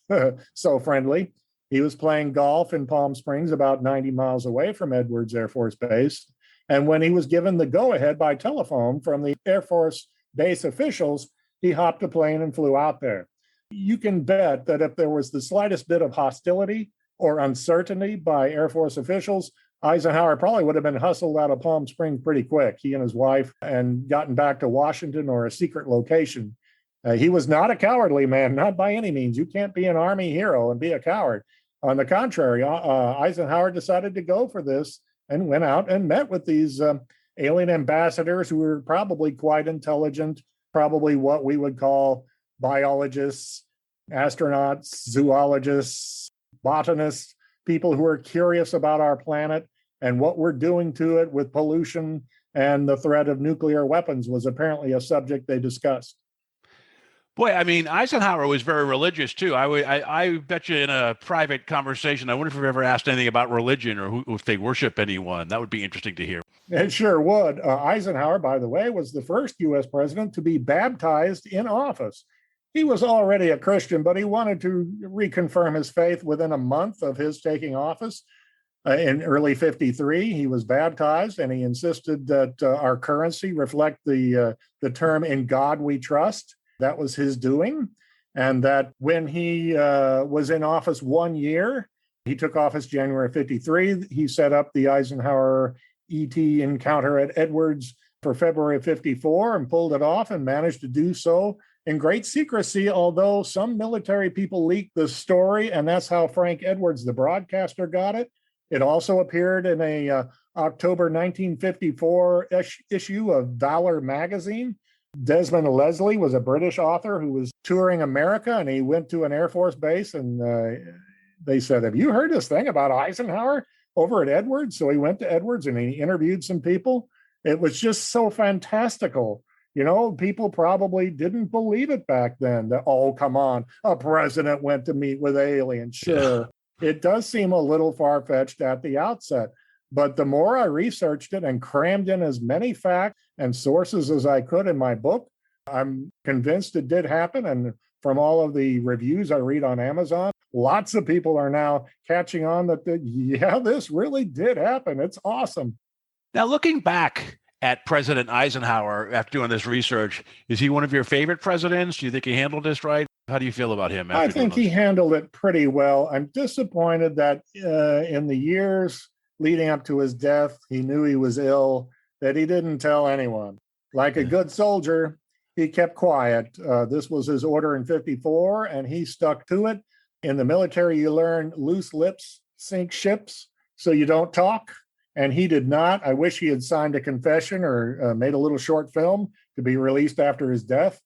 so friendly. He was playing golf in Palm Springs, about 90 miles away from Edwards Air Force Base. And when he was given the go-ahead by telephone from the Air Force Base officials, he hopped a plane and flew out there. You can bet that if there was the slightest bit of hostility or uncertainty by Air Force officials, Eisenhower probably would have been hustled out of Palm Springs pretty quick, he and his wife, and gotten back to Washington or a secret location. He was not a cowardly man, not by any means. You can't be an Army hero and be a coward. On the contrary, Eisenhower decided to go for this and went out and met with these alien ambassadors who were probably quite intelligent, probably what we would call biologists, astronauts, zoologists, botanists, people who are curious about our planet and what we're doing to it with pollution, and the threat of nuclear weapons was apparently a subject they discussed. Boy, I mean, Eisenhower was very religious too. I bet you in a private conversation, I wonder if you've ever asked anything about religion or if they worship anyone. That would be interesting to hear. It sure would. Eisenhower, by the way, was the first U.S. president to be baptized in office. He was already a Christian, but he wanted to reconfirm his faith within a month of his taking office. In early 1953, he was baptized, and he insisted that our currency reflect the term "In God We Trust." That was his doing, and that when he was in office 1 year, he took office January 1953. He set up the Eisenhower ET encounter at Edwards for February of 1954 and pulled it off and managed to do so in great secrecy, although some military people leaked the story, and that's how Frank Edwards, the broadcaster, got it. It also appeared in a October 1954 issue of Valor magazine. Desmond Leslie was a British author who was touring America, and he went to an Air Force base, and they said, "Have you heard this thing about Eisenhower over at Edwards?" So he went to Edwards and he interviewed some people. It was just so fantastical. You know, people probably didn't believe it back then that, oh, come on, a president went to meet with aliens. Sure. Yeah. It does seem a little far-fetched at the outset. But the more I researched it and crammed in as many facts and sources as I could in my book, I'm convinced it did happen. And from all of the reviews I read on Amazon, lots of people are now catching on that, this really did happen. It's awesome. Now, looking back at President Eisenhower after doing this research, is he one of your favorite presidents? Do you think he handled this right? How do you feel about him? I think he handled it pretty well. I'm disappointed that in the years leading up to his death, he knew he was ill, that he didn't tell anyone. Like a good soldier, he kept quiet. This was his order in 1954, and he stuck to it. In the military, you learn loose lips sink ships, so you don't talk. And he did not. I wish he had signed a confession or made a little short film to be released after his death.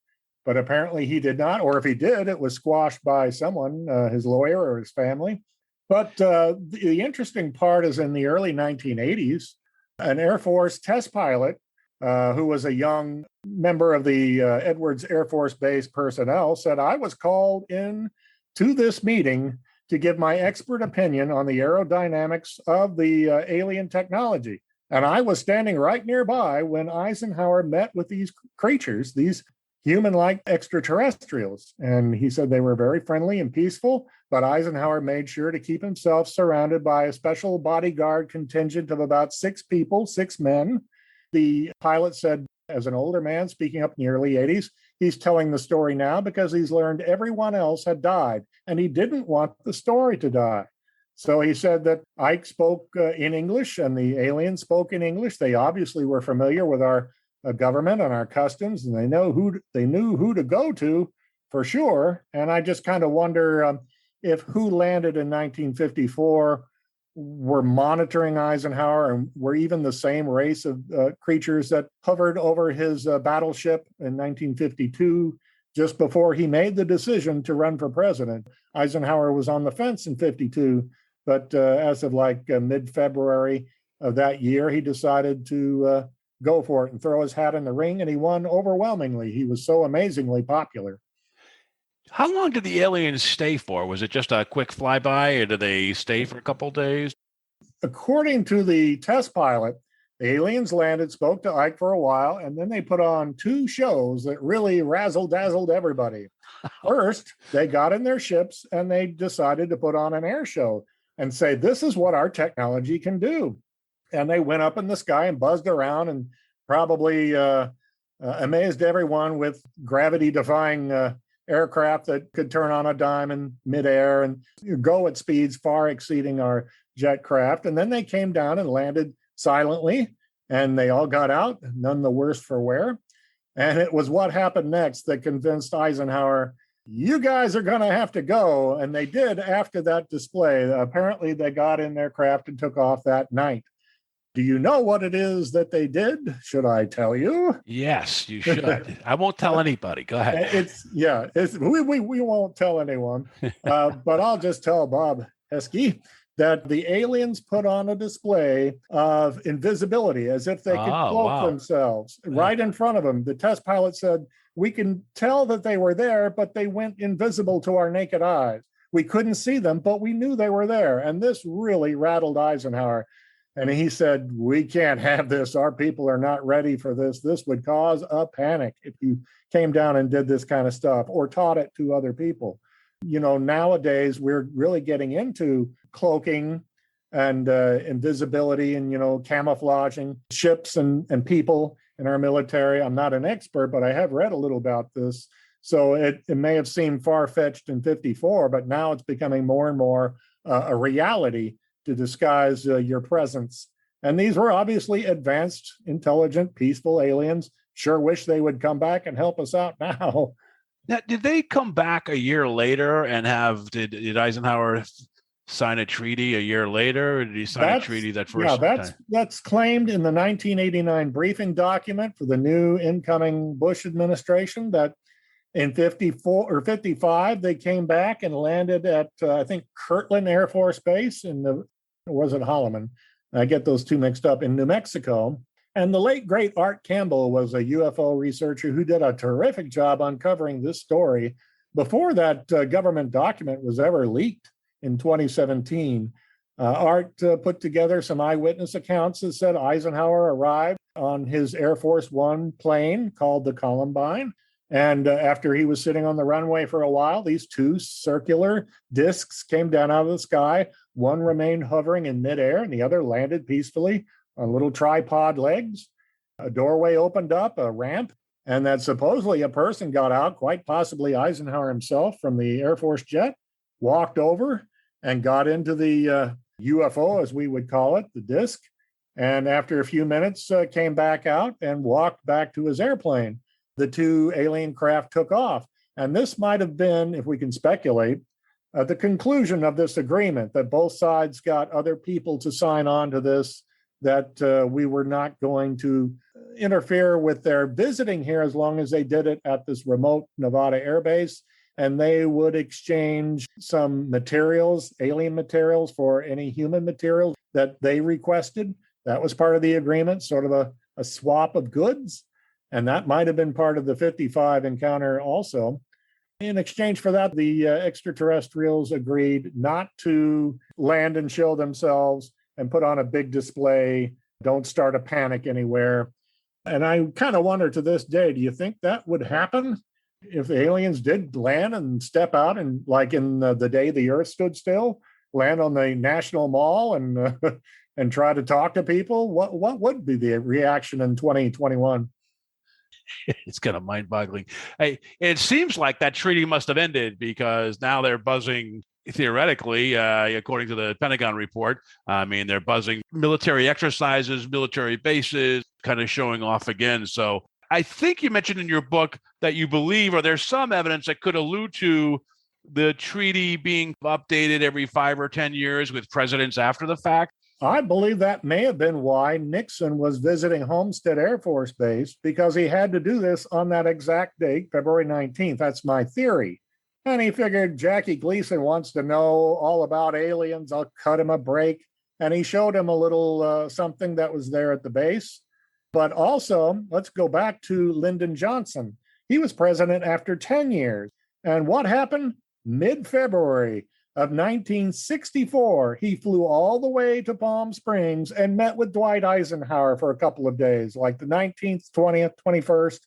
But apparently he did not. Or if he did, it was squashed by someone, his lawyer or his family. But the interesting part is in the early 1980s, an Air Force test pilot who was a young member of the Edwards Air Force Base personnel said, "I was called in to this meeting to give my expert opinion on the aerodynamics of the alien technology. And I was standing right nearby when Eisenhower met with these creatures, these human-like extraterrestrials." And he said they were very friendly and peaceful, but Eisenhower made sure to keep himself surrounded by a special bodyguard contingent of about 6 people, 6 men. The pilot said, as an older man speaking up in the early 80s, he's telling the story now because he's learned everyone else had died, and he didn't want the story to die. So he said that Ike spoke in English and the aliens spoke in English. They obviously were familiar with our government and our customs, and they knew who to go to for sure. And I just kind of wonder if who landed in 1954 were monitoring Eisenhower and were even the same race of creatures that hovered over his battleship in 1952, just before he made the decision to run for president. Eisenhower was on the fence in 52, but as of like mid-February of that year, he decided to go for it and throw his hat in the ring, and he won overwhelmingly. He was so amazingly popular. How long did the aliens stay for? Was it just a quick flyby, or did they stay for a couple of days? According to the test pilot, the aliens landed, spoke to Ike for a while, and then they put on 2 shows that really razzle-dazzled everybody. First, they got in their ships and they decided to put on an air show and say, this is what our technology can do. And they went up in the sky and buzzed around and probably amazed everyone with gravity-defying aircraft that could turn on a dime in midair and go at speeds far exceeding our jet craft. And then they came down and landed silently, and they all got out, none the worse for wear. And it was what happened next that convinced Eisenhower, you guys are going to have to go. And they did after that display. Apparently, they got in their craft and took off that night. Do you know what it is that they did? Should I tell you? Yes, you should. I won't tell anybody. Go ahead. We won't tell anyone, but I'll just tell Bob Heskey that the aliens put on a display of invisibility as if they could cloak themselves right in front of them. The test pilot said, we can tell that they were there, but they went invisible to our naked eyes. We couldn't see them, but we knew they were there. And this really rattled Eisenhower. And he said, we can't have this. Our people are not ready for this. This would cause a panic if you came down and did this kind of stuff or taught it to other people. You know, nowadays we're really getting into cloaking and invisibility and, camouflaging ships and people in our military. I'm not an expert, but I have read a little about this. So it may have seemed far-fetched in 54, but now it's becoming more and more a reality to disguise your presence. And these were obviously advanced, intelligent, peaceful aliens. Sure wish they would come back and help us out now. Now, did they come back a year later and did Eisenhower sign a treaty a year later, or did he sign a treaty that first time? That's claimed in the 1989 briefing document for the new incoming Bush administration that in 54 or 55, they came back and landed at, I think, Kirtland Air Force Base was it Holloman? I get those two mixed up, in New Mexico. And the late, great Art Campbell was a UFO researcher who did a terrific job uncovering this story before that government document was ever leaked in 2017. Art put together some eyewitness accounts that said Eisenhower arrived on his Air Force One plane called the Columbine. And after he was sitting on the runway for a while, these 2 circular discs came down out of the sky. One remained hovering in midair and the other landed peacefully on little tripod legs. A doorway opened up, a ramp, and that supposedly a person got out, quite possibly Eisenhower himself from the Air Force jet, walked over and got into the UFO, as we would call it, the disc. And after a few minutes, came back out and walked back to his airplane. The 2 alien craft took off. And this might have been, if we can speculate, the conclusion of this agreement that both sides got other people to sign on to this, that we were not going to interfere with their visiting here as long as they did it at this remote Nevada air base. And they would exchange some materials, alien materials, for any human materials that they requested. That was part of the agreement, sort of a swap of goods. And that might have been part of the 55 encounter also. In exchange for that, the extraterrestrials agreed not to land and show themselves and put on a big display, don't start a panic anywhere. And I kind of wonder to this day, do you think that would happen if the aliens did land and step out and, like in the day the Earth stood still, land on the National Mall and and try to talk to people? What would be the reaction in 2021? It's kind of mind-boggling. Hey, it seems like that treaty must have ended because now they're buzzing theoretically, according to the Pentagon report. I mean, they're buzzing military exercises, military bases, kind of showing off again. So I think you mentioned in your book that you believe, or there's some evidence that could allude to the treaty being updated every 5 or 10 years with presidents after the fact. I believe that may have been why Nixon was visiting Homestead Air Force Base, because he had to do this on that exact date, February 19th. That's my theory. And he figured Jackie Gleason wants to know all about aliens. I'll cut him a break. And he showed him a little something that was there at the base. But also, let's go back to Lyndon Johnson. He was president after 10 years. And what happened? Mid-February of 1964, he flew all the way to Palm Springs and met with Dwight Eisenhower for a couple of days, like the 19th, 20th, 21st.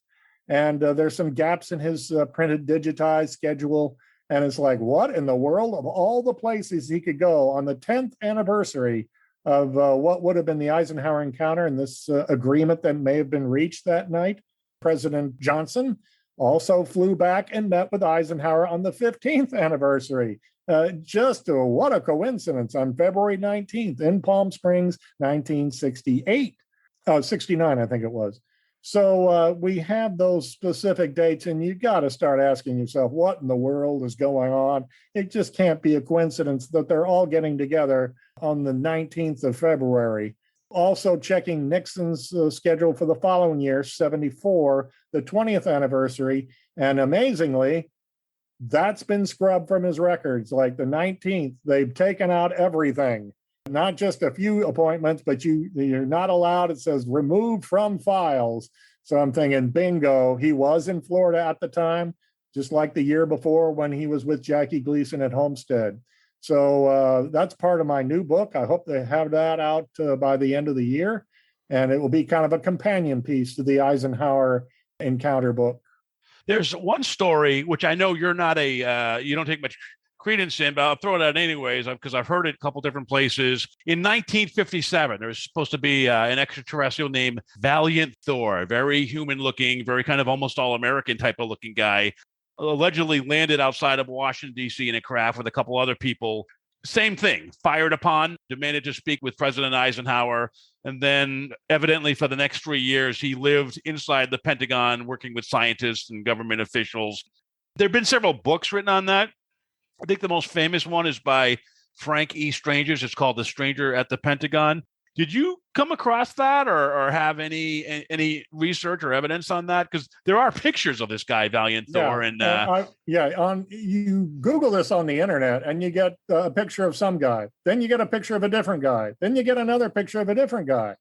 And there's some gaps in his printed digitized schedule. And it's like, what in the world, of all the places he could go on the 10th anniversary of what would have been the Eisenhower encounter and this agreement that may have been reached that night? President Johnson also flew back and met with Eisenhower on the 15th anniversary. What a coincidence, on February 19th in Palm Springs, 69, I think it was. So we have those specific dates, and you got to start asking yourself, what in the world is going on? It just can't be a coincidence that they're all getting together on the 19th of February. Also checking Nixon's schedule for the following year, 74, the 20th anniversary. And amazingly, that's been scrubbed from his records. Like the 19th, they've taken out everything. Not just a few appointments, but you're not allowed. It says removed from files. So I'm thinking, bingo, he was in Florida at the time, just like the year before when he was with Jackie Gleason at Homestead. So that's part of my new book. I hope they have that out by the end of the year. And it will be kind of a companion piece to the Eisenhower encounter book. There's one story, which I know you're not you don't take much credence in, but I'll throw it out anyways, because I've heard it a couple different places. In 1957, there was supposed to be an extraterrestrial named Valiant Thor, very human looking, very kind of almost all-American type of looking guy, allegedly landed outside of Washington, D.C. in a craft with a couple other people. Same thing, fired upon, demanded to speak with President Eisenhower. And then evidently for the next 3 years, he lived inside the Pentagon working with scientists and government officials. There have been several books written on that. I think the most famous one is by Frank E. Strangers. It's called The Stranger at the Pentagon. Did you come across that or have any research or evidence on that? Because there are pictures of this guy, Valiant Thor. You Google this on the internet and you get a picture of some guy. Then you get a picture of a different guy. Then you get another picture of a different guy.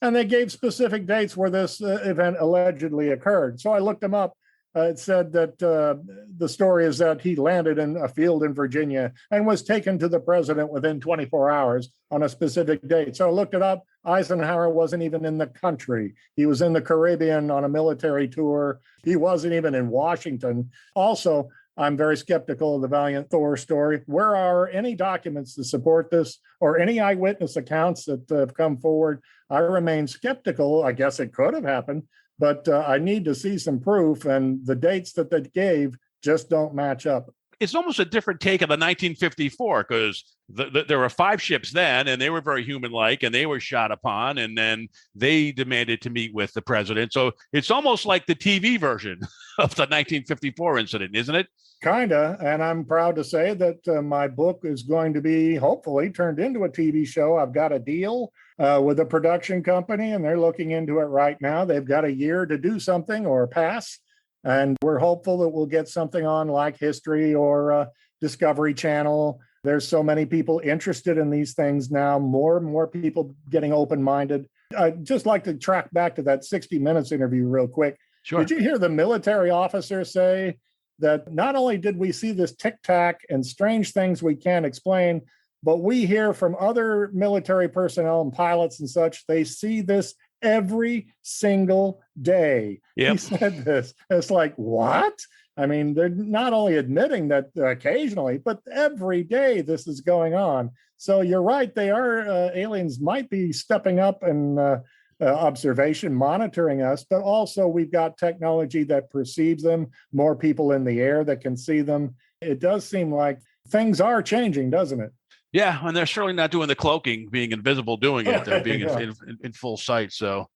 And they gave specific dates where this event allegedly occurred. So I looked them up. It said that the story is that he landed in a field in Virginia and was taken to the president within 24 hours on a specific date. So I looked it up. Eisenhower wasn't even in the country. He was in the Caribbean on a military tour. He wasn't even in Washington. Also, I'm very skeptical of the Valiant Thor story. Where are any documents to support this or any eyewitness accounts that have come forward? I remain skeptical. I guess it could have happened. But I need to see some proof, and the dates that they gave just don't match up. It's almost a different take of the 1954, because there were 5 ships then, and they were very human-like, and they were shot upon, and then they demanded to meet with the president. So it's almost like the TV version of the 1954 incident, isn't it? Kinda, and I'm proud to say that my book is going to be hopefully turned into a TV show. I've got a deal with a production company, and they're looking into it right now. They've got a year to do something or pass, and we're hopeful that we'll get something on like History or Discovery Channel. There's so many people interested in these things now, more and more people getting open-minded. I'd just like to track back to that 60 Minutes interview real quick. Sure. Did you hear the military officer say that not only did we see this tic-tac and strange things we can't explain, but we hear from other military personnel and pilots and such, they see this every single day. Yep. He said this. It's like, what? I mean, they're not only admitting that occasionally, but every day this is going on. So you're right. They are, aliens might be stepping up and observation, monitoring us, but also we've got technology that perceives them, more people in the air that can see them. It does seem like things are changing, doesn't it? Yeah, and they're certainly not doing the cloaking, being invisible, doing it. They're being Yeah. in full sight. So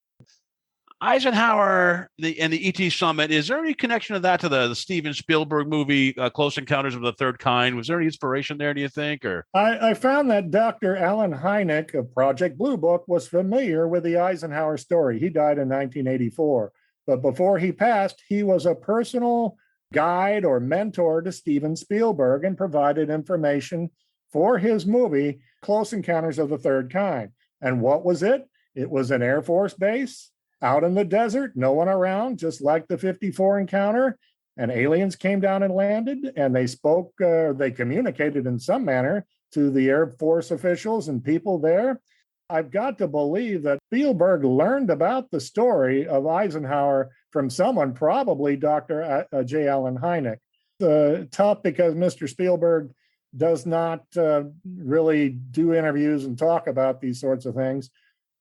Eisenhower and the ET Summit, is there any connection to that to the Steven Spielberg movie, Close Encounters of the Third Kind? Was there any inspiration there, do you think? Or I found that Dr. Alan Hynek of Project Blue Book was familiar with the Eisenhower story. He died in 1984. But before he passed, he was a personal guide or mentor to Steven Spielberg and provided information for his movie, Close Encounters of the Third Kind. And what was it? It was an Air Force base out in the desert, no one around, just like the 54 encounter. And aliens came down and landed, and they spoke, they communicated in some manner to the Air Force officials and people there. I've got to believe that Spielberg learned about the story of Eisenhower from someone, probably Dr. J. Allen Hynek. Tough because Mr. Spielberg does not really do interviews and talk about these sorts of things.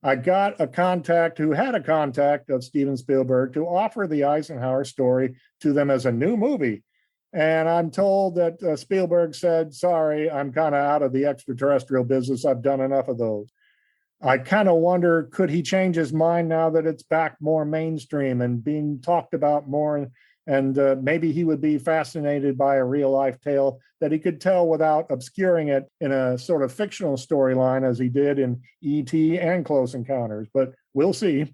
I got a contact who had a contact of Steven Spielberg to offer the Eisenhower story to them as a new movie. And I'm told that Spielberg said, sorry, I'm kind of out of the extraterrestrial business. I've done enough of those. I kind of wonder, could he change his mind now that it's back more mainstream and being talked about more? And maybe he would be fascinated by a real life tale that he could tell without obscuring it in a sort of fictional storyline as he did in E.T. and Close Encounters. But we'll see.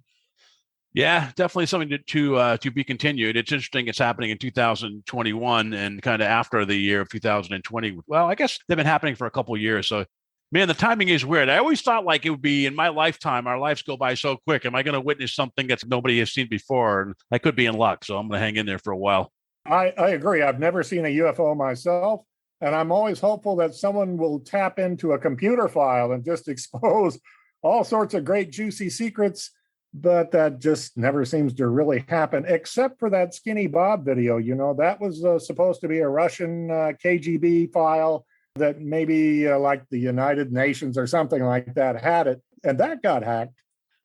yeah, definitely something to be continued. It's interesting. It's happening in 2021 and kind of after the year of 2020. Well, I guess they've been happening for a couple of years. So, man, the timing is weird. I always thought like it would be in my lifetime. Our lives go by so quick. Am I going to witness something that nobody has seen before? And I could be in luck. So I'm going to hang in there for a while. I agree. I've never seen a UFO myself. And I'm always hopeful that someone will tap into a computer file and just expose all sorts of great juicy secrets. But that just never seems to really happen, except for that Skinny Bob video. You know, that was supposed to be a Russian KGB file that maybe like the United Nations or something like that had it, and that got hacked.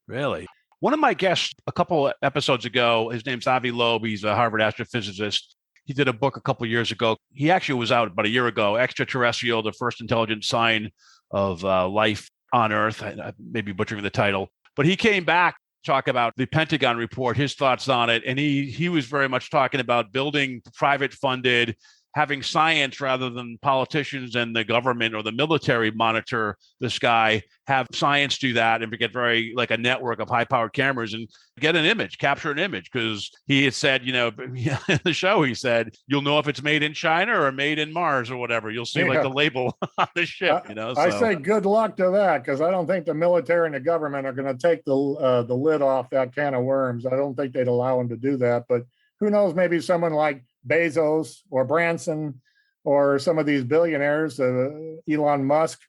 Really? One of my guests a couple episodes ago, his name's Avi Loeb. He's a Harvard astrophysicist. He did a book a couple years ago. He actually was out about a year ago, Extraterrestrial, the First Intelligent Sign of Life on Earth. I may be butchering the title. But he came back to talk about the Pentagon report, his thoughts on it. And he was very much talking about building private funded, having science rather than politicians and the government or the military monitor the sky, have science do that and get very like a network of high powered cameras and get an image, capture an image. Because he had said, you know, in the show, he said, you'll know if it's made in China or made in Mars or whatever. You'll see like the label on the ship, you know. So. I say good luck to that, because I don't think the military and the government are going to take the lid off that can of worms. I don't think they'd allow them to do that. But who knows, maybe someone like Bezos or Branson or some of these billionaires, Elon Musk,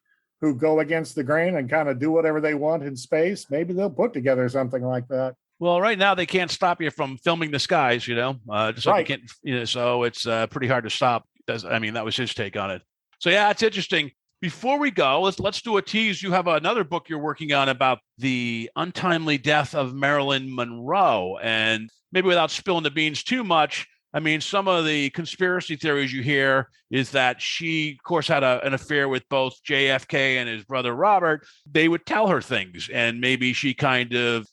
who go against the grain and kind of do whatever they want in space, maybe they'll put together something like that. Well, right now they can't stop you from filming the skies, you know, just like Right. you can't, you know, so it's pretty hard to stop. I mean, that was his take on it. So yeah, it's interesting. Before we go, let's do a tease. You have another book you're working on about the untimely death of Marilyn Monroe, and maybe without spilling the beans too much, I mean, some of the conspiracy theories you hear is that she, of course, had an affair with both JFK and his brother Robert. They would tell her things, and maybe she kind of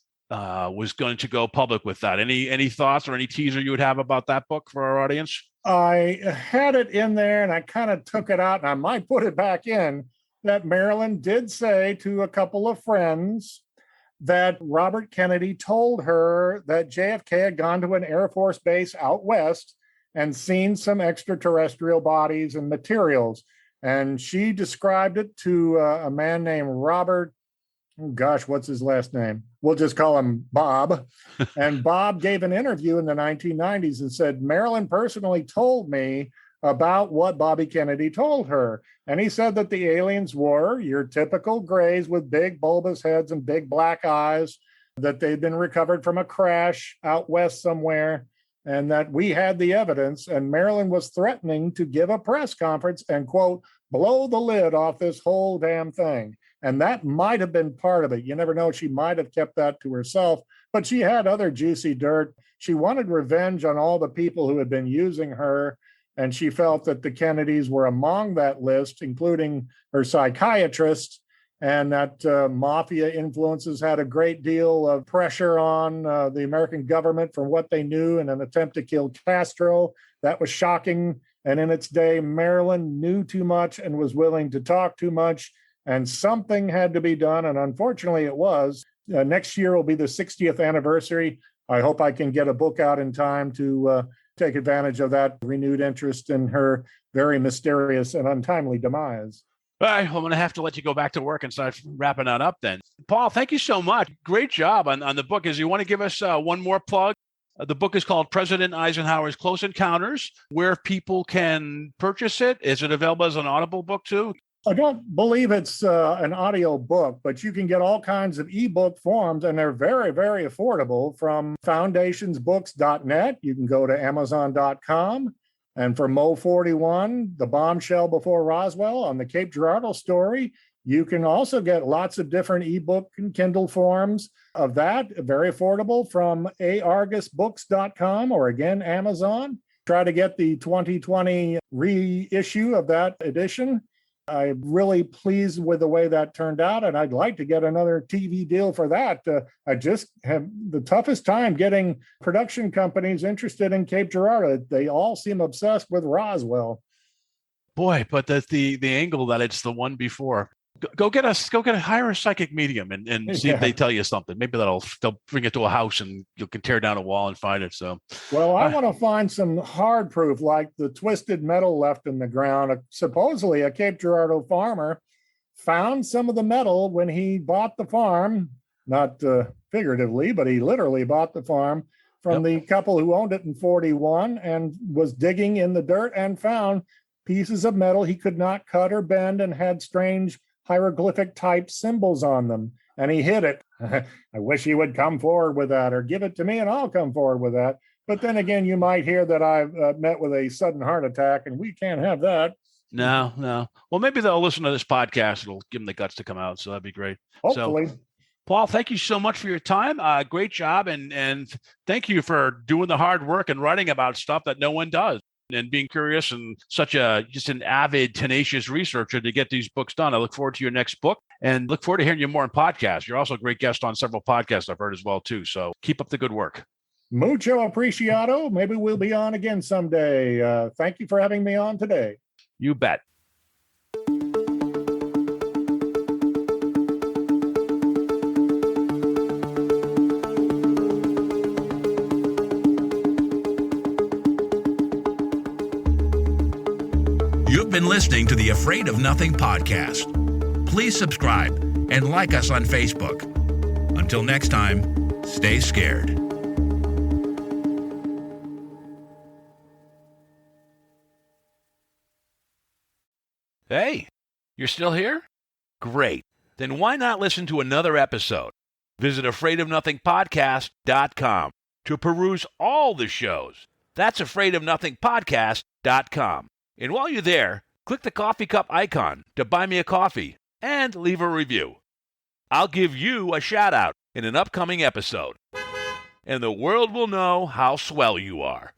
was going to go public with that. Any thoughts or any teaser you would have about that book for our audience? I had it in there and I kind of took it out, and I might put it back in, that Marilyn did say to a couple of friends that Robert Kennedy told her that JFK had gone to an Air Force base out west and seen some extraterrestrial bodies and materials. And she described it to a man named Robert, gosh, what's his last name? We'll just call him Bob. And Bob gave an interview in the 1990s and said, Marilyn personally told me about what Bobby Kennedy told her. And he said that the aliens were your typical grays with big bulbous heads and big black eyes, that they'd been recovered from a crash out west somewhere, and that we had the evidence. And Marilyn was threatening to give a press conference and, quote, blow the lid off this whole damn thing. And that might have been part of it. You never know. She might have kept that to herself, but she had other juicy dirt. She wanted revenge on all the people who had been using her And she felt that the Kennedys were among that list, including her psychiatrist, and that mafia influences had a great deal of pressure on the American government from what they knew in an attempt to kill Castro. That was shocking. And in its day, Maryland knew too much and was willing to talk too much, and something had to be done. And unfortunately, it was. Next year will be the 60th anniversary. I hope I can get a book out in time to take advantage of that renewed interest in her very mysterious and untimely demise. All right, well, I'm going to have to let you go back to work and start wrapping that up then. Paul, thank you so much. Great job on the book. Is you want to give us one more plug? The book is called President Eisenhower's Close Encounters, where people can purchase it. Is it available as an Audible book too? I don't believe it's an audio book, but you can get all kinds of ebook forms, and they're very, very affordable from foundationsbooks.net. You can go to amazon.com. And for Mo 41, The Bombshell Before Roswell on the Cape Girardeau story, you can also get lots of different ebook and Kindle forms of that, very affordable, from aargusbooks.com or again, Amazon. Try to get the 2020 reissue of that edition. I'm really pleased with the way that turned out, and I'd like to get another TV deal for that. I just have the toughest time getting production companies interested in Cape Girardeau. They all seem obsessed with Roswell. Boy, but that's the angle that it's the one before. Hire a psychic medium and see if they tell you something. Maybe they'll bring it to a house and you can tear down a wall and find it. So, well, I want to find some hard proof, like the twisted metal left in the ground. Supposedly, a Cape Girardeau farmer found some of the metal when he bought the farm, not figuratively, but he literally bought the farm from the couple who owned it in 41 and was digging in the dirt and found pieces of metal he could not cut or bend and had strange hieroglyphic type symbols on them, and he hid it. I wish he would come forward with that, or give it to me and I'll come forward with that. But then again, you might hear that I've met with a sudden heart attack, and we can't have that. No. Well, maybe they'll listen to this podcast. It'll give them the guts to come out. So that'd be great. Hopefully. So, Paul, thank you so much for your time. Great job. And thank you for doing the hard work and writing about stuff that no one does, and being curious and just an avid, tenacious researcher to get these books done. I look forward to your next book and look forward to hearing you more in podcasts. You're also a great guest on several podcasts I've heard as well, too. So keep up the good work. Mucho apreciado. Maybe we'll be on again someday. Thank you for having me on today. You bet. You've been listening to the Afraid of Nothing podcast. Please subscribe and like us on Facebook. Until next time, stay scared. Hey, you're still here? Great. Then why not listen to another episode? Visit afraidofnothingpodcast.com to peruse all the shows. That's afraidofnothingpodcast.com. And while you're there, click the coffee cup icon to buy me a coffee and leave a review. I'll give you a shout out in an upcoming episode, and the world will know how swell you are.